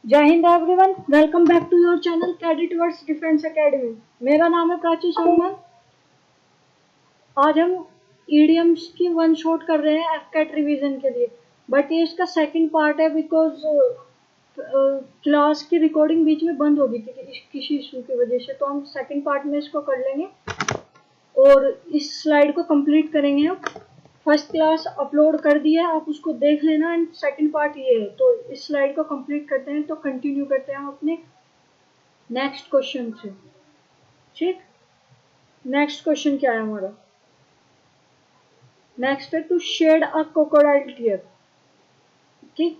जय Hind everyone, welcome back to your channel cadet words defence academy. मेरा नाम है प्राची सोमन। आज हम ईडीएम्स की वन शॉट कर रहे हैं एफकेट रिवीजन के लिए, बट ये इसका सेकंड पार्ट है बिकॉज क्लास की रिकॉर्डिंग बीच में बंद हो गई थी किसी इशू की वजह से, तो हम सेकंड पार्ट में इसको कर लेंगे और इस स्लाइड को कंप्लीट करेंगे। हम फर्स्ट क्लास अपलोड कर दिया है, आप उसको देख लेना। एंड सेकंड पार्ट ये है, तो इस स्लाइड को कंप्लीट करते हैं। तो कंटिन्यू करते हैं हम अपने नेक्स्ट क्वेश्चन से। ठीक, नेक्स्ट क्वेश्चन क्या है हमारा? नेक्स्ट है to shed a crocodile tear. ठीक,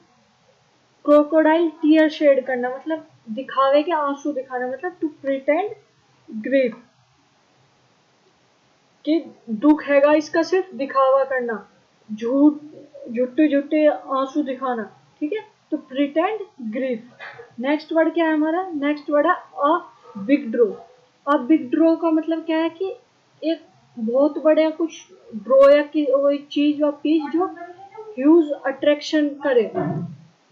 क्रोकोडाइल टीयर शेड करना मतलब दिखावे के आंसू दिखाना, मतलब टू प्रिटेंड ग्रीफ, कि दुख हैगा इसका सिर्फ दिखावा करना, झूठ झूठे झूठे आंसू दिखाना। ठीक है, तो प्रिटेंड ग्रीफ। नेक्स्ट वर्ड क्या है हमारा? नेक्स्ट वर्ड है a big draw. A big draw का मतलब क्या है कि एक बहुत बड़े कुछ ड्रॉ या कोई चीज या पीस जो ह्यूज अट्रैक्शन करे,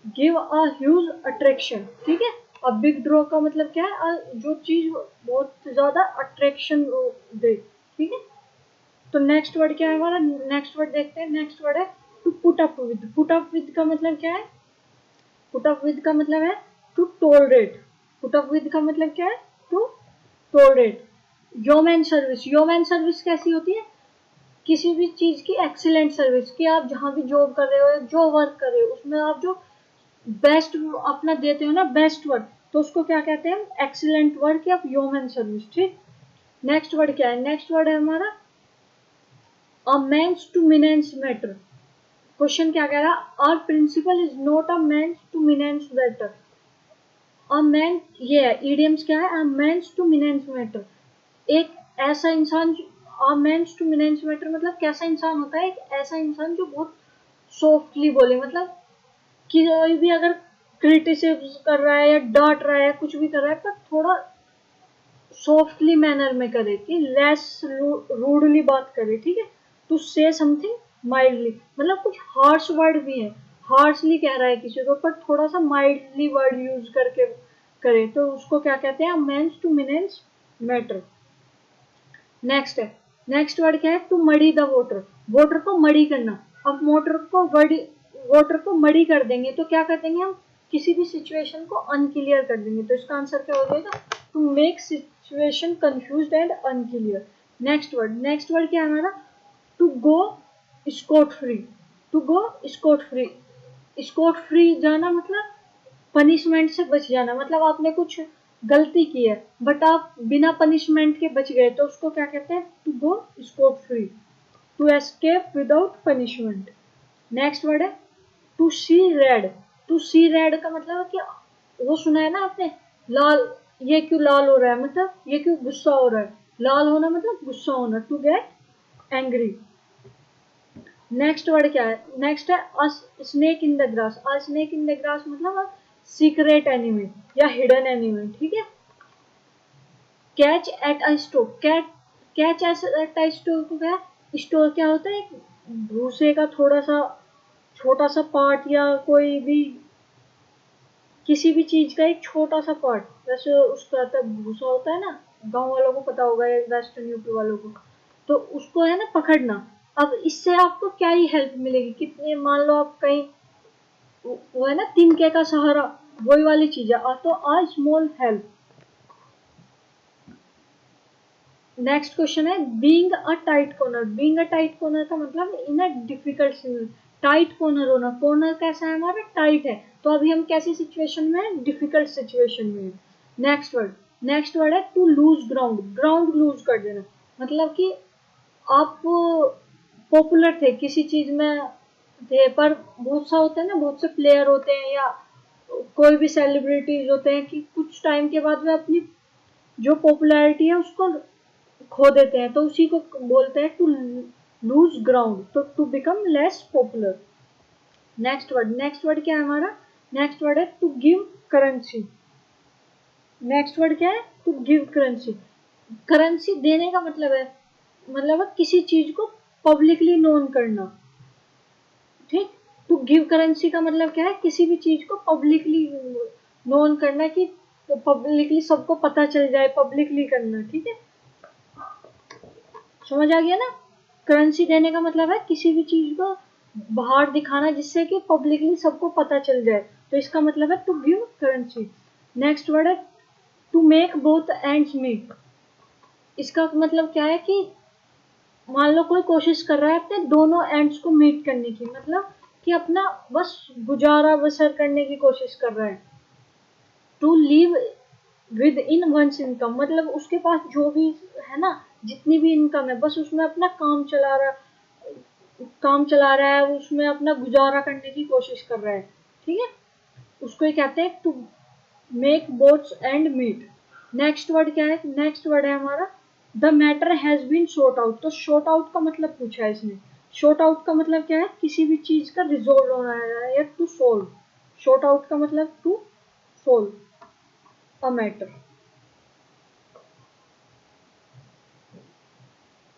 गिव अ ह्यूज अट्रैक्शन। ठीक है, अब बिग ड्रॉ का मतलब क्या है? जो चीज बहुत ज्यादा अट्रैक्शन दे। ठीक है, तो नेक्स्ट वर्ड क्या है हमारा? नेक्स्ट वर्ड देखते हैं। नेक्स्ट वर्ड है to put up with. Put up with का मतलब क्या है? पुट अप विद का मतलब है to tolerate. Put up with का मतलब क्या है? To tolerate. Yeoman service. Yeoman service कैसी होती है? किसी भी चीज की एक्सीलेंट सर्विस, कि आप जहां भी जॉब कर रहे हो, जो वर्क कर रहे हो, उसमें आप जो बेस्ट अपना देते हो ना, बेस्ट वर्क, तो उसको क्या कहते हैं? एक्सीलेंट वर्क या ह्यूमन सर्विस। ठीक, नेक्स्ट वर्ड क्या है? नेक्स्ट वर्ड है हमारा a means to मिनेंस matter. Question क्या कह रहा है? Our principal is not a means to मिनेंस matter. A man, ये है ईडियम्स क्या है? अ मेंस टू मिनेंस मैटर, एक ऐसा इंसान। अ मेंस टू मिनेंस मैटर मतलब कैसा इंसान होता है? एक ऐसा इंसान जो बहुत सॉफ्टली बोले, मतलब कि कोई भी अगर क्रिटिसिज्म कर रहा है या डांट रहा है, कुछ भी कर रहा है, पर थोड़ा सॉफ्टली मैनर में करे, कि लेस रूडली बात करे। ठीक है, टू से समथिंग माइल्डली, मतलब कुछ हार्श वर्ड भी है, हार्शली कह रहा है किसी को, पर थोड़ा सा माइल्डली वर्ड यूज करके करे, तो उसको क्या कहते हैं? Means to मिनेंस matter. नेक्स्ट है, नेक्स्ट वर्ड क्या है? To muddy the water. Water को मडी करना। अब वोटर को मडी कर देंगे तो क्या कर देंगे हम? किसी भी सिचुएशन को अनक्लियर कर देंगे, तो इसका आंसर क्या हो जाएगा? To make situation confused and unclear. Next word क्या है हमारा? To go scot free. To go scot free. Scot free जाना मतलब पनिशमेंट से बच जाना, मतलब आपने कुछ गलती की है बट आप बिना पनिशमेंट के बच गए, तो उसको क्या कहते हैं? To go scot free, to escape without punishment. Next word है to see red. To see red का मतलब है कि वो सुना है ना आपने, लाल, ये क्यों लाल हो रहा है, मतलब ये क्यों गुस्सा हो रहा है। लाल होना मतलब गुस्सा होना, to get angry. Next word क्या है? नेक्स्ट है a snake in the grass. A snake in the grass मतलब सीक्रेट एनिमी या हिडन एनिमी। ठीक है, catch at a straw. Catch at a straw को क्या? स्टोर क्या होता है? भूसे का थोड़ा सा छोटा सा पार्ट, या कोई भी किसी भी चीज का एक छोटा सा पार्ट, जैसे उसका तो भूसा होता है ना, गांव वालों को पता होगा या वेस्टर्न यूपी वालों को, तो उसको है ना पकड़ना। अब इससे आपको क्या ही हेल्प मिलेगी? कितने, मान लो आप कहीं, वो है ना तिनके का सहारा, वही वाली चीज है, तो आ स्मॉल हेल्प। नेक्स्ट क्वेश्चन है being a tight corner. Being a tight corner का मतलब इन अ डिफिकल्ट, टाइट कॉर्नर होना। कॉर्नर कैसा है हमारा? टाइट है, तो अभी हम कैसी सिचुएशन में है? डिफिकल्ट सिचुएशन में है। नेक्स्ट वर्ड है to lose ground. Ground lose कर देना, मतलब कि आप पॉपुलर थे किसी चीज में, थे, पर बहुत सा होता है ना, बहुत से प्लेयर होते हैं या कोई भी सेलिब्रिटीज होते हैं कि कुछ टाइम के बाद वे अपनी जो पॉपुलैरिटी है उसको खो देते हैं, तो उसी को बोलते हैं टू लूज ग्राउंड, तो to become less popular. Next word क्या है हमारा? नेक्स्ट वर्ड है to give currency. Next word क्या है? To give currency. करेंसी देने का मतलब है किसी चीज को पब्लिकली नोन करना। ठीक, टू गिव करेंसी का मतलब क्या है? किसी भी चीज को पब्लिकली नोन करना कि पब्लिकली सबको पता चल जाए, पब्लिकली करना, ठीक है, समझ आ गया ना। करेंसी देने का मतलब है किसी भी चीज को बाहर दिखाना जिससे कि पब्लिकली सबको पता चल जाए, तो इसका मतलब है to give currency. Next word है to make both ends meet. इसका मतलब क्या है कि मान लो कोई कोशिश कर रहा है अपने दोनों एंड्स को मीट करने की, मतलब कि अपना बस गुजारा बसर करने की कोशिश कर रहा है। To live within one's income, मतलब उसके पास जो भी है ना, जितनी भी इनकम है, बस उसमें अपना काम चला रहा है, उसमें अपना गुजारा करने की कोशिश कर रहा है, ठीक है, उसको ही कहते हैं to make both ends meet. Next word क्या है, नेक्स्ट वर्ड है हमारा the matter has been sort out. तो सॉर्ट आउट का मतलब पूछा है इसने। सॉर्ट आउट का मतलब क्या है, किसी भी चीज का रिजोल्व होना है या टू सोल्व। सॉर्ट आउट का मतलब to solve a matter.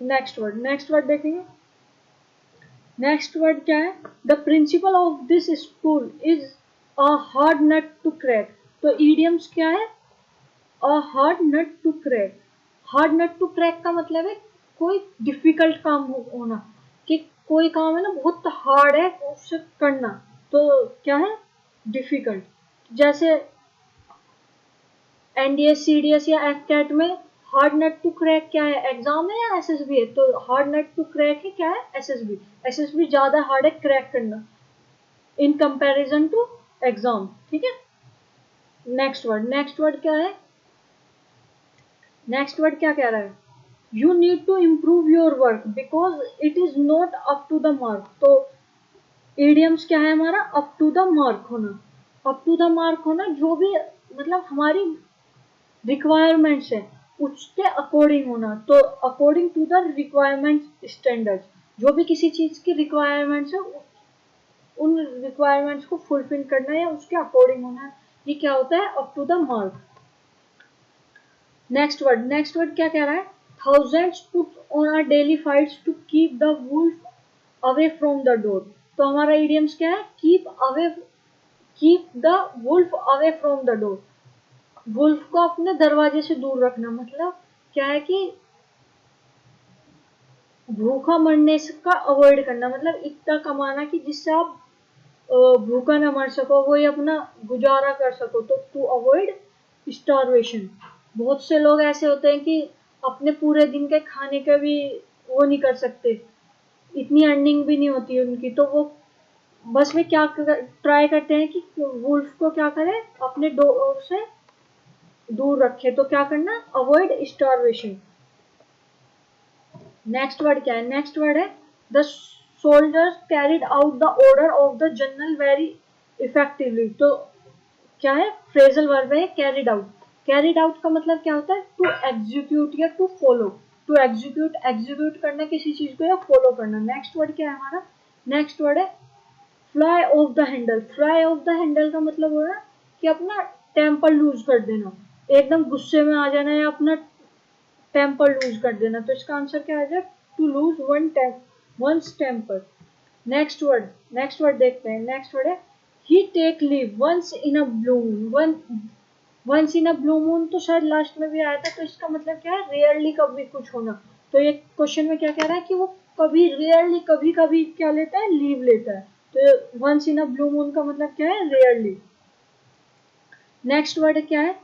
Next word देखेंगे। नेक्स्ट वर्ड क्या है, the principal of this school is a hard nut to crack. तो ईडियम्स क्या है, a hard nut to crack. Hard nut to crack का मतलब है कोई डिफिकल्ट काम होना, कि कोई काम है ना बहुत हार्ड है उससे करना, तो क्या है, डिफिकल्ट। जैसे एनडीएस सीडीएस या एफकेट में हार्ड नट टू क्रैक क्या है, एग्जाम है या एसएसबी है, तो हार्ड नट टू क्रैक है क्या है, एसएसबी। एसएसबी ज्यादा हार्ड है क्रैक करना इन कंपैरिजन टू एग्जाम, ठीक है। नेक्स्ट वर्ड क्या है, नेक्स्ट वर्ड क्या कह रहा है, you need to improve your work because it is not up to the mark. तो ईडियम्स क्या है हमारा, अप टू द मार्क होना। अप टू द मार्क होना, जो भी मतलब हमारी रिक्वायरमेंट्स है उसके अकॉर्डिंग होना, तो according to the requirement standards, जो भी किसी चीज की रिक्वायरमेंट्स है उन रिक्वायरमेंट्स को फुलफिल करना या उसके अकॉर्डिंग होना, ये क्या होता है, up to the mark. Next word क्या कह रहा है, thousands put on a daily fights to keep the wolf away from the door. तो हमारा इडियम्स क्या है, keep the wolf away from the door. Wolf को अपने दरवाजे से दूर रखना, मतलब क्या है कि भूखा मरने का अवॉइड करना, मतलब इतना कमाना कि जिससे आप भूखा ना मर सको, वही अपना गुजारा कर सको, तो टू अवॉइड स्टारवेशन। बहुत से लोग ऐसे होते हैं कि अपने पूरे दिन के खाने का भी वो नहीं कर सकते, इतनी अर्निंग भी नहीं होती उनकी, तो वो बस में क्या ट्राई करते हैं कि वुल्फ को क्या करें, अपने डोर से दूर रखे, तो क्या करना, अवॉइड स्टारवेशन। नेक्स्ट वर्ड क्या है, नेक्स्ट वर्ड है the soldiers carried out the order of the general very effectively. तो क्या है, फ्रेजल वर्ब है कैरिड आउट। कैरिड आउट का मतलब क्या होता है, टू एग्जीक्यूट या to follow. To execute, execute करना किसी चीज को या फॉलो करना। नेक्स्ट वर्ड क्या है हमारा, नेक्स्ट वर्ड है fly of the handle. Fly of the handle का मतलब हो रहा है कि अपना टेम्पर लूज कर देना, एकदम गुस्से में आ जाना या अपना टेम्पर लूज कर देना, तो इसका आंसर क्या आ जाए, to lose one's temper. Next word देखते हैं। नेक्स्ट वर्ड है he take leave once in a blue moon. Once in a blue moon तो शायद लास्ट में भी आया था, तो इसका मतलब क्या है, रेयरली कभी कुछ होना। तो ये क्वेश्चन में क्या कह रहा है कि वो कभी रेयरली कभी कभी क्या लेता है, लीव लेता है, तो once in a blue moon का मतलब क्या है, रेयरली। नेक्स्ट वर्ड क्या है,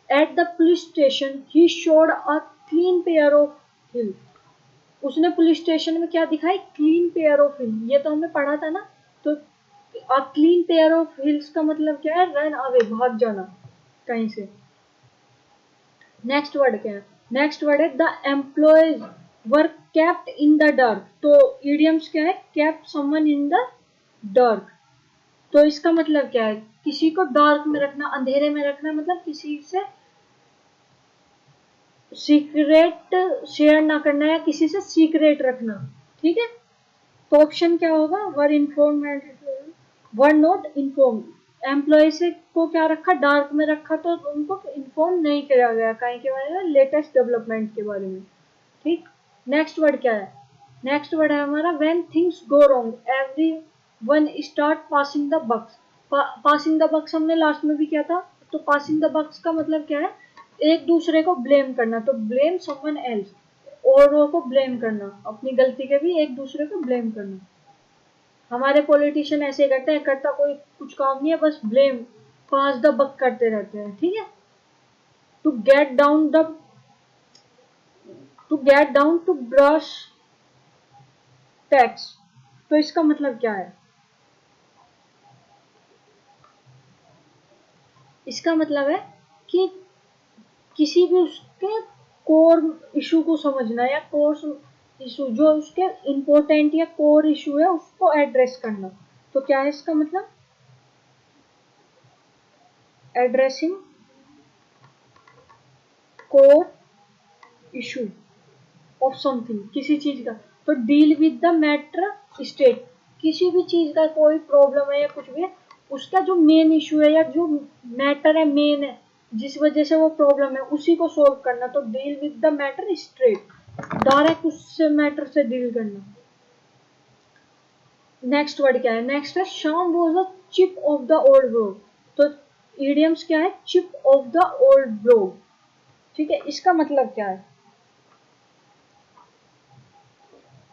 at the police station he showed a clean pair of heel. उसने पुलिस स्टेशन में क्या दिखाई, क्लीन पेयर ऑफ हिल, ये तो हमने पढ़ा था ना। तो अ क्लीन पेयर ऑफ हिल्स का मतलब क्या है, रन अवे, भाग जाना कहीं से। नेक्स्ट वर्ड क्या है, नेक्स्ट वर्ड है the employees were kept in the dark. तो इडियम्स क्या है, kept someone in the dark. तो इसका मतलब क्या है, किसी को डार्क में रखना, अंधेरे में रखना, मतलब किसी से सीक्रेट शेयर ना करना या किसी से सीक्रेट रखना, ठीक है। तो ऑप्शन क्या होगा, whether inform, whether not inform. Employ से को क्या रखा, डार्क में रखा, तो उनको इन्फॉर्म नहीं किया गया कहीं के बारे में, लेटेस्ट डेवलपमेंट के बारे में, ठीक। नेक्स्ट वर्ड क्या है, नेक्स्ट वर्ड है हमारा when things go wrong every one start passing the bucks. Passing the bucks हमने लास्ट में भी किया था, तो पासिंग द बक्स का मतलब क्या है, एक दूसरे को ब्लेम करना, तो ब्लेम समवन एल्स, औरों को ब्लेम करना, अपनी गलती के भी एक दूसरे को ब्लेम करना। हमारे पॉलिटिशियन ऐसे करते हैं, करता कोई कुछ काम नहीं है, बस ब्लेम, पास द बक करते रहते हैं, ठीक है। To get down the to get down to brass tacks, तो इसका मतलब क्या है, इसका मतलब है कि किसी भी उसके कोर इशू को समझना, या कोर इशू जो उसके इम्पोर्टेंट या कोर इशू है उसको एड्रेस करना। तो क्या है इसका मतलब, addressing core issue of something, किसी चीज का। तो deal with the matter state, किसी भी चीज का कोई प्रॉब्लम है या कुछ भी है, उसका जो मेन इशू है या जो मैटर है, मेन है, जिस वजह से वो प्रॉब्लम है, उसी को सोल्व करना। तो deal with the matter straight, direct उससे मैटर से डील करना। नेक्स्ट वर्ड क्या है, नेक्स्ट है Sham was a chip off the old block. तो इडियम्स क्या है, chip off the old block, ठीक है। इसका मतलब क्या है,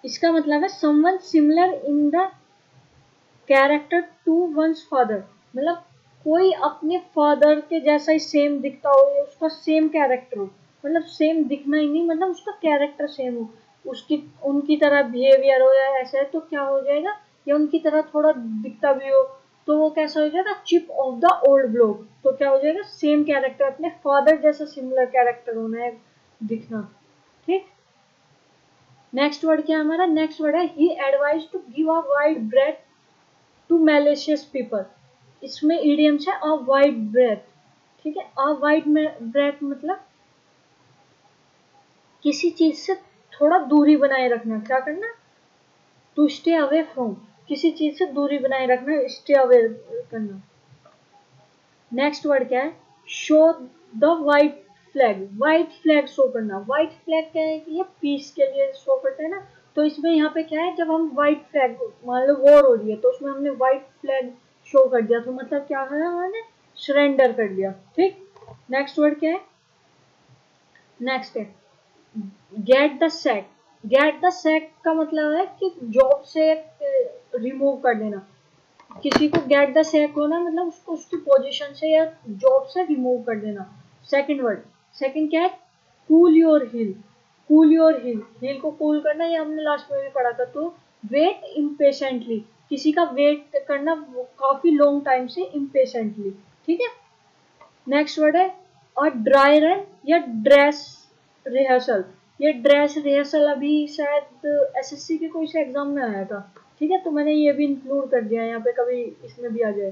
इसका मतलब है someone similar in the character to one's father, मतलब कोई अपने फादर के जैसा ही सेम दिखता हो, या उसका सेम कैरेक्टर हो, मतलब सेम दिखना ही नहीं, मतलब उसका कैरेक्टर सेम हो, उसकी उनकी तरह बिहेवियर हो, या ऐसा है, तो क्या हो जाएगा, या उनकी तरह थोड़ा दिखता भी हो, तो वो कैसा हो जाएगा, chip off the old block. तो क्या हो जाएगा, सेम कैरेक्टर, अपने फादर जैसा सिमिलर कैरेक्टर होना है, दिखना, ठीक। नेक्स्ट वर्ड क्या है हमारा, नेक्स्ट वर्ड है he advise to give a wide breath to malicious people. इसमें इडियम्स है अ वाइड ब्रेथ, ठीक है। अ वाइड ब्रेथ मतलब किसी चीज से थोड़ा दूरी बनाए रखना, क्या करना, टू स्टे अवे फ्रॉम, किसी चीज से दूरी बनाए रखना, स्टे अवे करना। नेक्स्ट वर्ड क्या है, show the white flag, white flag show करना। वाइट फ्लैग क्या है कि ये पीस के लिए शो करते हैं ना, तो इसमें यहाँ पे क्या है, जब हम व्हाइट फ्लैग, मान लो वॉर हो रही है, तो उसमें हमने व्हाइट फ्लैग शो कर दिया, तो मतलब क्या है, हमने सरेंडर कर दिया, ठीक। नेक्स्ट वर्ड क्या है, नेक्स्ट है get the sack. Get the sack का मतलब है कि जॉब से रिमूव कर देना, किसी को गेट द सैक होना मतलब उसको उसकी पोजीशन से या जॉब से रिमूव कर देना। सेकंड वर्ड, सेकंड क्या है, cool your heel. Cool your heel, heel को कूल करना, ये हमने लास्ट में भी पढ़ा था। तो वेट इम्पेशेंटली, किसी का वेट करना काफी लॉन्ग टाइम से इम्पेशेंटली, ठीक है। नेक्स्ट वर्ड है अ ड्राई रन या ड्रेस रिहर्सल। ये ड्रेस रिहर्सल अभी शायद एसएससी के कोई से एग्जाम में आया था, ठीक है, तो मैंने ये भी इंक्लूड कर दिया यहाँ पे, कभी इसमें भी आ जाए।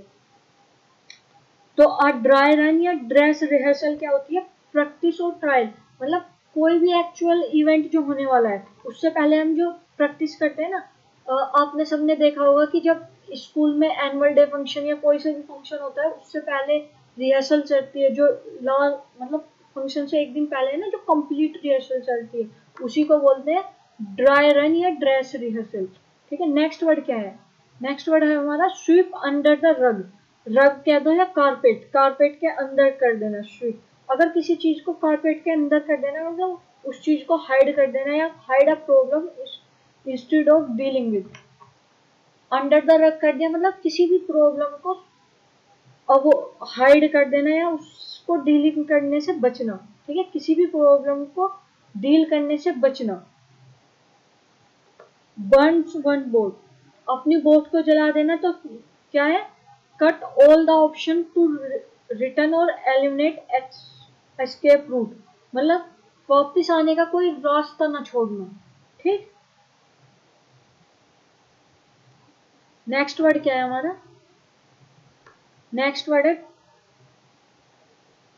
तो अ ड्राई रन या ड्रेस रिहर्सल क्या होती है, प्रैक्टिस और ट्रायल, मतलब कोई भी एक्चुअल इवेंट जो होने वाला है उससे पहले हम जो प्रैक्टिस करते हैं ना, आपने सबने देखा होगा कि जब स्कूल में एनुअल डे फंक्शन या कोई से भी फंक्शन होता है, उससे पहले रिहर्सल चलती है, जो मतलब फंक्शन से एक दिन पहले है ना, जो कंप्लीट रिहर्सल चलती है, उसी को बोलते हैं ड्राई रन या ड्रेस रिहर्सल, ठीक है। नेक्स्ट वर्ड क्या है, नेक्स्ट वर्ड है हमारा स्वीप अंडर द रग। रग कह दो या कारपेट, कारपेट के अंदर कर देना स्वीप। अगर किसी चीज को कारपेट के अंदर कर देना मतलब उस चीज को हाइड कर देना, या hide a problem instead of dealing with. Under the rug कर दिया मतलब किसी भी प्रॉब्लम को अब वो हाइड कर देना या उसको डीलिंग करने से बचना, ठीक है, किसी भी प्रॉब्लम को डील करने से बचना। बर्न्स वन बोट, अपनी बोट को जला देना, तो क्या है, cut all the option to return और एलिमिनेट एस्केप रूट, मतलब वापिस आने का कोई रास्ता ना छोड़ना, ठीक। नेक्स्ट वर्ड क्या है हमारा, नेक्स्ट वर्ड है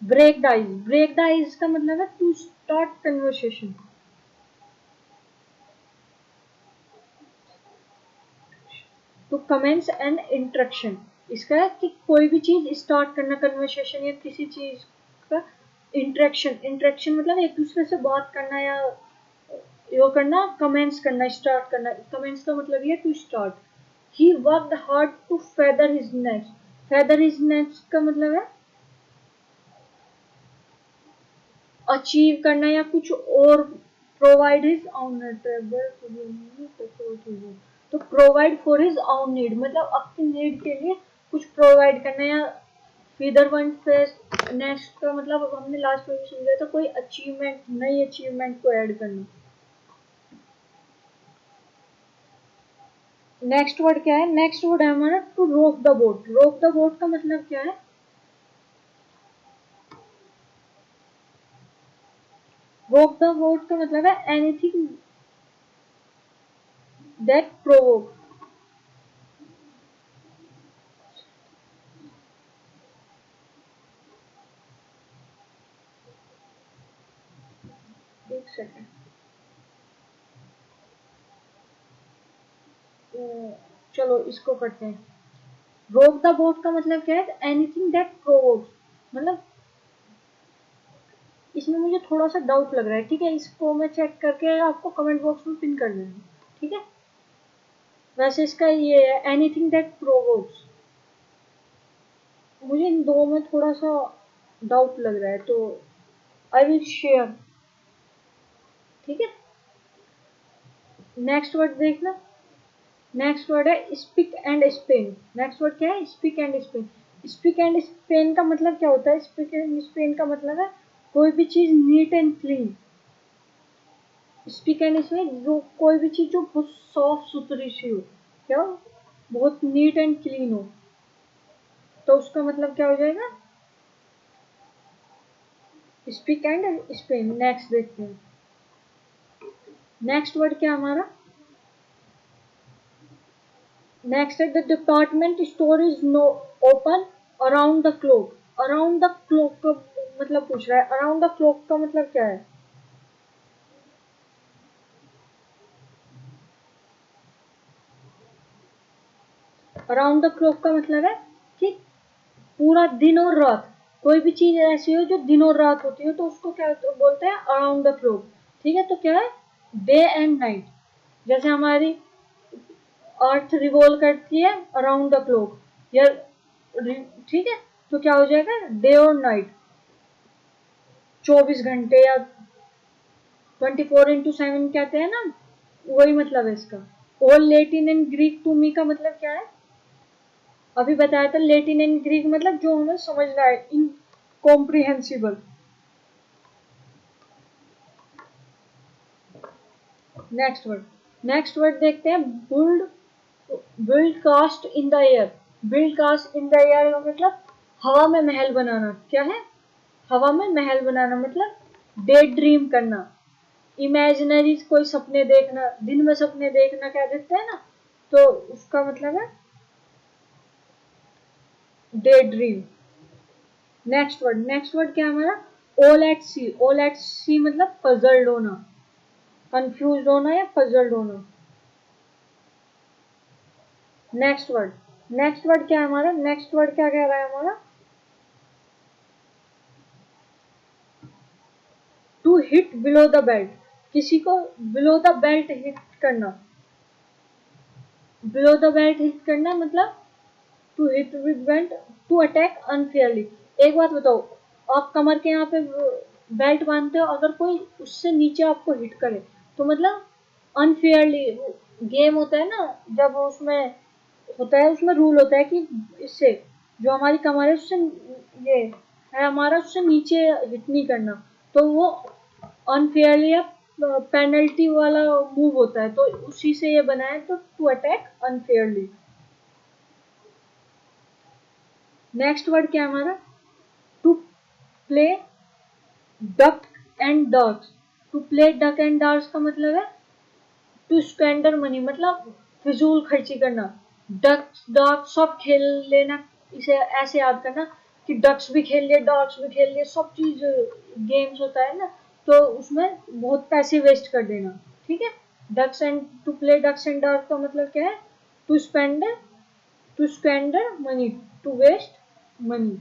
break the ice. Break the ice का मतलब है to start conversation, to commence an interaction. इसका है कि कोई भी चीज स्टार्ट करना, कन्वर्सेशन या किसी चीज का इंटरेक्शन। इंटरेक्शन मतलब एक दूसरे से बात करना या यो करना, कमेंस करना, स्टार्ट करना। कमेंस का मतलब ये to start. He worked hard to feather his nest. Feather his nest का मतलब है अचीव करना या कुछ और, provide his own to provide for his own need मतलब अपनी नीड के लिए कुछ प्रोवाइड करना, या फीदर वन फेस। नेक्स्ट का मतलब हमने लास्ट में भी समझा था, कोई अचीवमेंट, नई अचीवमेंट को ऐड करना। नेक्स्ट वर्ड क्या है? नेक्स्ट वर्ड है हमारा टू रोक द बोट। रोक द बोट का मतलब क्या है? रोक द बोट का मतलब है एनीथिंग दैट प्रोवोक। एक सेकेंड, चलो इसको करते हैं। रोक द बोट का मतलब क्या है? Anything that provokes. मतलब इसमें मुझे थोड़ा सा डाउट लग रहा है, ठीक है, इसको मैं चेक करके आपको कमेंट बॉक्स में पिन कर दूंगी, ठीक है। वैसे इसका ये है एनीथिंग दैट प्रोवोक्स। मुझे इन दो में थोड़ा सा डाउट लग रहा है, तो आई विल शेयर, ठीक है। नेक्स्ट वर्ड देखना। नेक्स्ट वर्ड है spick and Spain. Next word क्या है? Spick and Spain. Spick and Spain का मतलब क्या होता है? स्पिक एंड स्पेन का मतलब है कोई भी चीज neat and clean. Spick and Spain जो कोई भी चीज जो बहुत साफ सुथरी सी हो, क्या, बहुत नीट एंड क्लीन हो, तो उसका मतलब क्या हो जाएगा? Spick and Spain. नेक्स्ट देखते हैं। नेक्स्ट वर्ड क्या हमारा? नेक्स्ट है the department store is no open around the clock. Around the clock का मतलब पूछ रहा है। अराउंड द क्लॉक का मतलब क्या है? अराउंड द क्लॉक का मतलब है कि पूरा दिन और रात, कोई भी चीज ऐसी हो जो दिन और रात होती है तो उसको क्या बोलते हैं? अराउंड द क्लॉक, ठीक है। तो क्या है? Day and night. जैसे हमारी अर्थ रिवॉल्व करती है अराउंड द क्लॉक, या ठीक है, तो क्या हो जाएगा? डे और नाइट, 24 घंटे, या 24x7 कहते हैं ना, वही मतलब है इसका। और Latin and Greek to me का मतलब क्या है? अभी बताया था, लेटिन एंड ग्रीक मतलब जो हमें समझना है, इनकॉम्प्रिहेंसिबल। नेक्स्ट वर्ड देखते हैं, build. Build cast in the air. Build cast in the air का मतलब हवा में महल बनाना। क्या है? हवा में महल बनाना मतलब डे ड्रीम करना, इमेजिनरी कोई सपने देखना, दिन में सपने देखना कह देते हैं ना, तो उसका मतलब है डे ड्रीम। नेक्स्ट वर्ड क्या है हमारा? All at sea. All at sea मतलब पजल्ड होना, कंफ्यूज होना या पजल्ड होना। नेक्स्ट वर्ड क्या है हमारा? नेक्स्ट वर्ड क्या कह रहा है हमारा? To hit below the belt. किसी को बिलो द बेल्ट हिट करना। बिलो द बेल्ट हिट करना मतलब to hit with belt, to attack unfairly. एक बात बताओ, आप कमर के यहाँ पे बेल्ट बांधते हो, अगर कोई उससे नीचे आपको हिट करे तो मतलब अनफेयरली। गेम होता है ना, जब उसमें होता है, उसमें रूल होता है कि इससे जो हमारी कमर है उससे, ये है हमारा, उससे नीचे हिट नहीं करना, तो वो अनफेयरली या पेनल्टी वाला मूव होता है, तो उसी से ये बना है, तो to attack unfairly. Next word क्या है हमारा? To play duck and drakes. To play duck and drakes का मतलब है टू स्पेंडर मनी, मतलब फिजूल खर्ची करना। डक्स डार्क सब खेल लेना, इसे ऐसे याद करना कि डक्स भी खेल लिए, डार्क्स भी खेल लिए, सब चीज गेम्स होता है ना, तो उसमें बहुत पैसे वेस्ट कर देना, ठीक है। Ducks and to play ducks and drake का मतलब क्या है? To spend, to spender money, to waste money.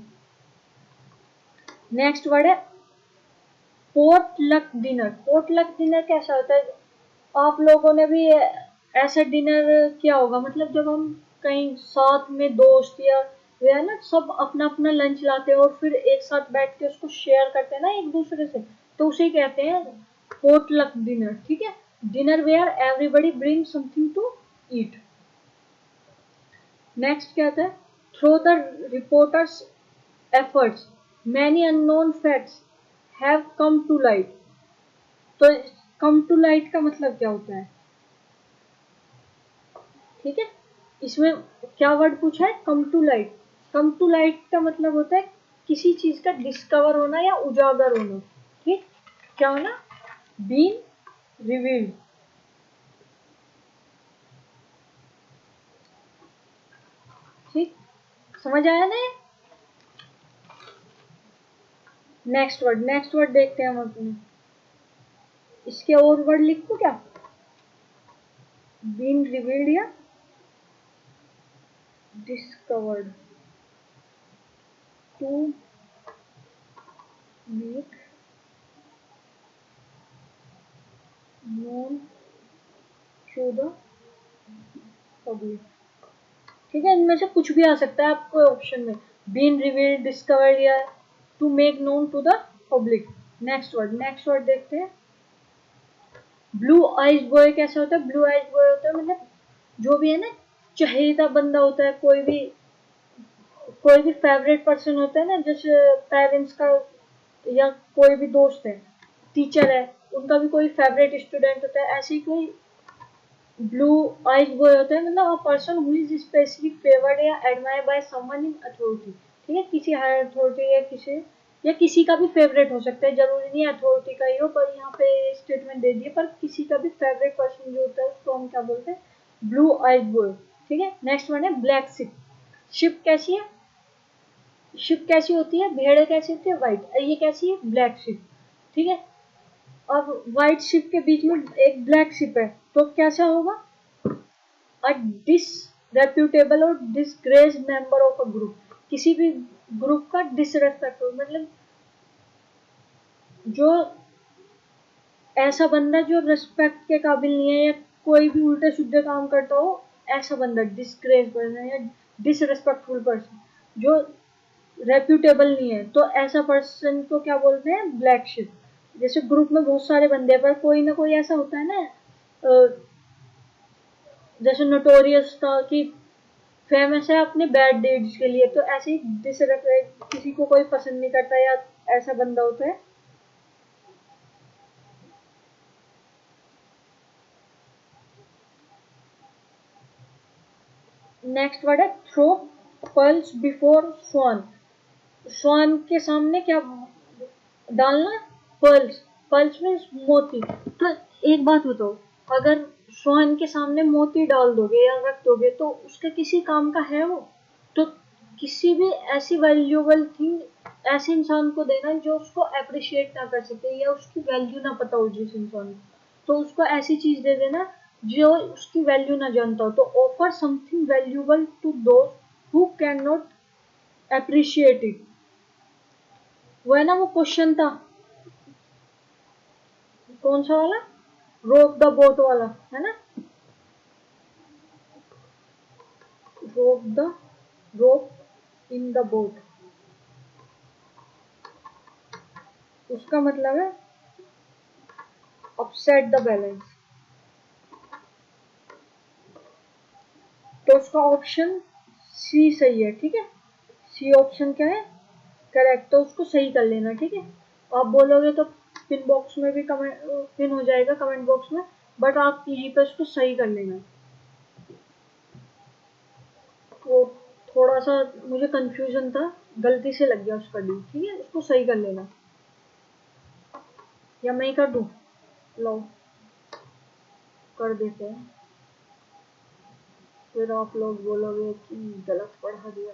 Next word है pot luck dinner. Pot luck dinner कैसा होता है? आप लोगों ने भी ऐसा डिनर किया होगा, मतलब जब हम कहीं साथ में दोस्त या वे है ना, सब अपना अपना लंच लाते हैं और फिर एक साथ बैठ के उसको शेयर करते हैं ना एक दूसरे से, तो उसे कहते हैं पोटलक डिनर, ठीक है। Dinner where everybody bring something to eat. Next क्या आता है, through the reporters efforts many unknown facts have come to light. तो कम टू लाइट का मतलब क्या होता है, ठीक है। इसमें क्या वर्ड पूछा है, come to light. Come to light का मतलब होता है किसी चीज का डिस्कवर होना या उजागर होना, ठीक। क्या होना, बीन रिवील्ड। ठीक, समझ आया ना। नेक्स्ट वर्ड देखते हैं हम अपने। इसके और वर्ड लिखो क्या, बीन रिवील्ड या discovered, to make known to the public. ठीक है, इनमें से कुछ भी आ सकता है आपको ऑप्शन में, बीन रिवील्ड, डिस्कवर्ड या to make known to the public. Next word देखते हैं। ब्लू आइज बॉय कैसा होता है, ब्लू आइज बॉय होता है मतलब जो भी है ना चहेता बंदा होता है, कोई भी फेवरेट पर्सन होता है ना, जैसे पेरेंट्स का या कोई भी दोस्त है, टीचर है, उनका भी कोई फेवरेट स्टूडेंट होता है, ऐसे ही कोई ब्लू आइज बॉय होता है मतलब a person who is specially favoured या admired by someone in authority. ठीक है, किसी हायर अथॉरिटी या किसी का भी फेवरेट हो सकता है, जरूरी नहीं अथॉरिटी का ही हो, पर यहाँ पे स्टेटमेंट दे दिए, पर किसी का भी फेवरेट पर्सन जो होता है उसको हम क्या बोलते हैं, ब्लू आइज बॉय। ठीक है, नेक्स्ट वन है ब्लैक शिप। शिप कैसी है, शिप कैसी होती है, भेड़ कैसी होती है, व्हाइट, ये कैसी है, ब्लैक शिप। ठीक है, अब व्हाइट शिप के बीच में एक ब्लैक शिप है, तो कैसा होगा, अ डिसरेप्यूटेबल और disgrace member of a group. किसी भी ग्रुप का डिसरेस्पेक्ट मतलब जो ऐसा बंदा जो रिस्पेक्ट के काबिल नहीं है या कोई भी उल्टे सीधे काम करता हो, ऐसा बंदा डिसग्रेस पर्सन या डिसरेस्पेक्टफुल पर्सन जो रेप्यूटेबल नहीं है, तो ऐसा पर्सन को क्या बोलते हैं, ब्लैक शिप। जैसे ग्रुप में बहुत सारे बंदे हैं पर कोई ना कोई ऐसा होता है ना, जैसे नोटोरियस था कि फेमस है अपने बैड डीड्स के लिए, तो ऐसे ही डिसरेस्पेक्ट किसी को कोई पसंद नहीं करता या ऐसा बंदा होता है। नेक्स्ट वर्ड है थ्रो पर्ल्स बिफोर स्वान। स्वान के सामने क्या डालना, पर्ल्स। पर्ल्स में मोती। तो एक बात बताओ, अगर स्वान के सामने मोती डाल दोगे या रख दोगे तो उसके किसी काम का है वो, तो किसी भी ऐसी वैल्यूएबल थिंग ऐसे इंसान को देना जो उसको अप्रिशिएट ना कर सके या उसकी वैल्यू ना पता हो जिस इंसान को, तो उसको ऐसी चीज दे देना जो उसकी वैल्यू ना जानता हो। तो offer something valuable to those who can not appreciate it. वो है ना, वो क्वेश्चन था कौन सा वाला, रोक द बोट वाला, है ना, रोक द रोक इन द बोट, उसका मतलब है अपसेट द बैलेंस। तो उसका ऑप्शन सी सही है, ठीक है, सी ऑप्शन क्या है, करेक्ट। तो उसको सही कर लेना, ठीक है। आप बोलोगे तो पिन बॉक्स में भी कमेंट पिन हो जाएगा, कमेंट बॉक्स में, बट आप यहीं पे उसको सही कर लेना। वो थोड़ा सा मुझे कंफ्यूजन था, गलती से लग गया उसका डी, ठीक है, उसको सही कर लेना, या मैं ही कर दूं, लो कर देते हैं, फिर आप लोग बोलोगे कि गलत पढ़ा दिया।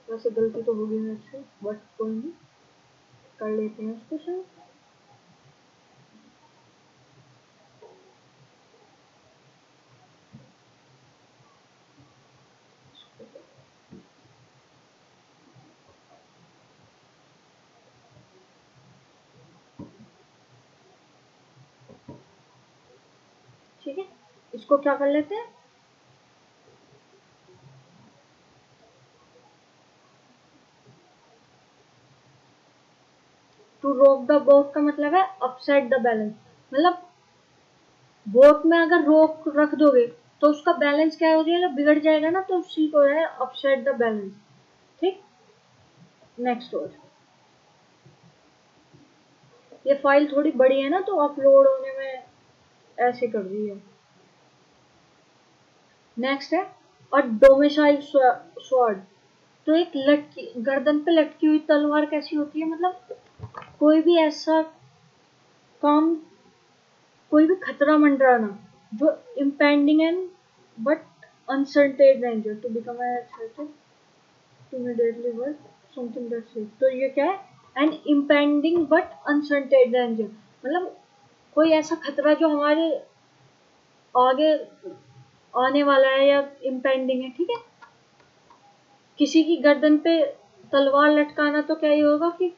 वैसे गलती तो होगी मेरे से, बट कोई नहीं, कर लेते हैं उसको सही। ठीक है, इसको क्या कर लेते हैं, टू रॉक द बोट का मतलब है अपसेट द बैलेंस, मतलब बोट में अगर रोक रख दोगे तो उसका बैलेंस क्या हो जाएगा, बिगड़ जाएगा ना, तो उसी को है अपसेट द बैलेंस। ठीक, नेक्स्ट वर्ड। ये फाइल थोड़ी बड़ी है ना, तो अपलोड होने में ऐसे कर दी है। नेक्स्ट है अ डोमिसाइल स्वॉर्ड। तो एक लटकी, गर्दन पे लटकी हुई तलवार कैसी होती है, मतलब कोई भी ऐसा काम, कोई भी खतरा मंडराना जो impending and but uncertain danger to become certain immediately work something that's safe। तो ये क्या है, an impending but uncertain danger, मतलब कोई ऐसा खतरा जो हमारे आगे आने वाला है या इम्पेंडिंग है। ठीक है, किसी की गर्दन पे तलवार लटकाना तो क्या ही होगा कि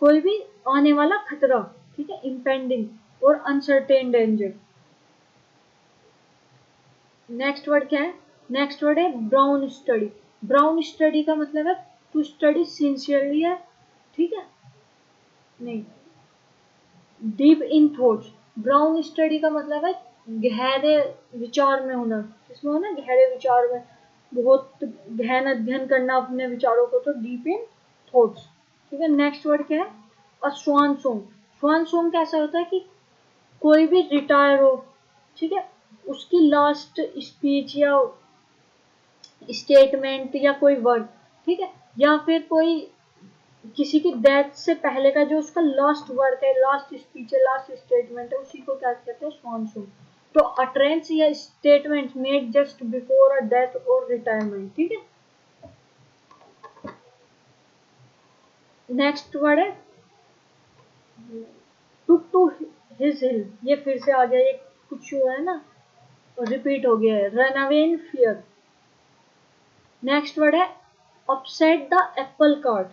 कोई भी आने वाला खतरा, ठीक है, इम्पेंडिंग और अनसर्टेन डेंजर। नेक्स्ट वर्ड क्या है, नेक्स्ट वर्ड है ब्राउन स्टडी। ब्राउन स्टडी का मतलब है टू स्टडी सिंसियरली है, ठीक है, नहीं, deep in thoughts. Brown study का मतलब है गहरे विचार में होना, इसमें होना गहरे विचार में, बहुत गहन अध्ययन करना अपने विचारों को, तो डीप इन थॉट्स। ठीक है, नेक्स्ट वर्ड क्या है, अ स्वान सॉन्ग। स्वान सॉन्ग कैसा होता है कि कोई भी रिटायर हो, ठीक है, उसकी लास्ट स्पीच या स्टेटमेंट या कोई वर्ड, ठीक है, या फिर कोई किसी की डेथ से पहले का जो उसका लास्ट वर्क है, लास्ट स्पीच है, लास्ट स्टेटमेंट है, उसी को क्या कहते हैं, स्वान सॉन्ग। तो अटरेंस या statement made just before a death और रिटायरमेंट। ठीक है, नेक्स्ट वर्ड है टू हिज हिल। ये फिर से आ गया, ये कुछ हुआ है ना, रिपीट हो गया है, run away in fear. Next word है अपसेट द एप्पल कार्ट।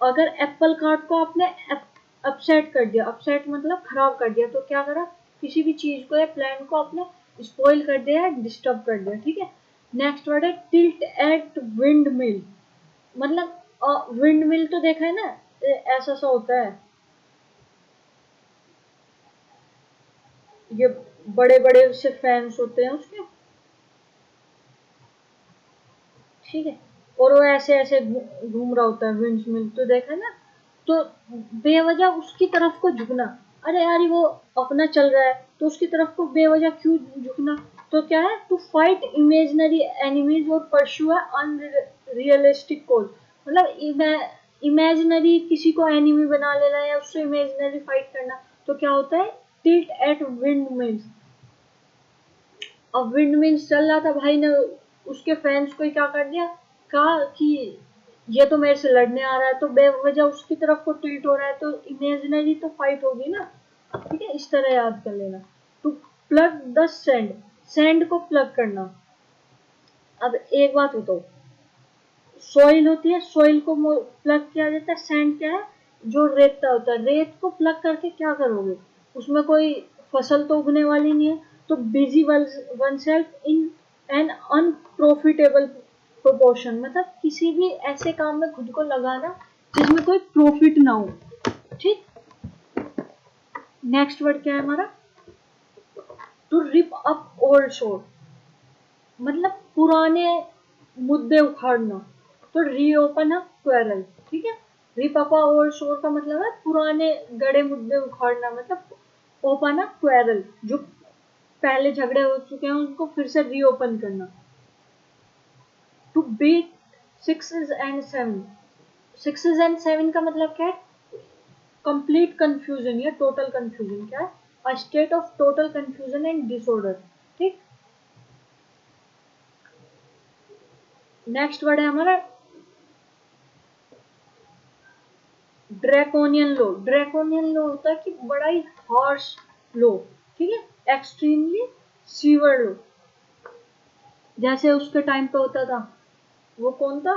अगर एप्पल कार्ट को आपने अपसेट कर दिया, अपसेट मतलब खराब कर दिया, तो क्या करा, किसी भी चीज को या प्लान को आपने स्पॉइल कर दिया, डिस्टर्ब कर दिया। ठीक है, नेक्स्ट वर्ड है टिल्ट एट विंड मिल। मतलब विंड मिल तो देखा है ना, ऐसा सा होता है, ये बड़े बड़े से फैंस होते हैं उसके, ठीक है, और वो ऐसे ऐसे घूम रहा होता है, विंड मिल तो देखा है ना, तो बेवजह उसकी तरफ को झुकना, अरे यार वो अपना चल रहा है तो उसकी तरफ को बेवजह क्यों झुकना। तो क्या है, टू फाइट इमेजिनरी एनिमीज और परस्यू अनरियलिस्टिक कोज। मतलब इमेजिनरी किसी को एनिमी बना लेना या उससे इमेजिनरी फाइट करना, तो क्या होता है, टिल्ट एट विंड मिल्स। अब विंड मिल्स चल रहा था, भाई ने उसके फैंस को क्या कर दिया, कहा कि ये तो मेरे से लड़ने आ रहा है, तो बेवजह उसकी तरफ को टिल्ट हो रहा है, तो इमेजिनरी तो फाइट होगी ना। ठीक है, इस तरह याद कर लेना। To plug the sand, sand को प्लग करना। अब एक बात बताओ, सॉइल होती है, सॉइल को प्लग किया जाता है, सैंड क्या है, जो रेता होता है, रेत को प्लग करके क्या करोगे, उसमें कोई फसल तो उगने वाली नहीं है। तो busy one self in an unprofitable proportion, मतलब किसी भी ऐसे काम में खुद को लगाना जिसमें कोई प्रॉफिट ना हो। ठीक, नेक्स्ट वर्ड क्या है हमारा, टू रिप अप ओल्ड शोर, मतलब पुराने मुद्दे उखाड़ना, तो रीओपन अ क्वेरल। ठीक है, रिपपा ओल्ड शोर का मतलब है पुराने गड़े मुद्दे उखाड़ना, मतलब ओपन अ क्वेरल, जो पहले झगड़े हो चुके हैं उनको फिर से रीओपन करना। To beat sixes and seven, sixes and seven का मतलब क्या है, कंप्लीट कंफ्यूजन या टोटल कंफ्यूजन, क्या है, a state of total confusion and disorder. ठीक, नेक्स्ट वर्ड है हमारा ड्रैकोनियन लो। ड्रैकोनियन लो होता है कि बड़ा ही हार्श लो, ठीक है, एक्सट्रीमली सीवर लो, जैसे उसके टाइम पे होता था, वो कौन था,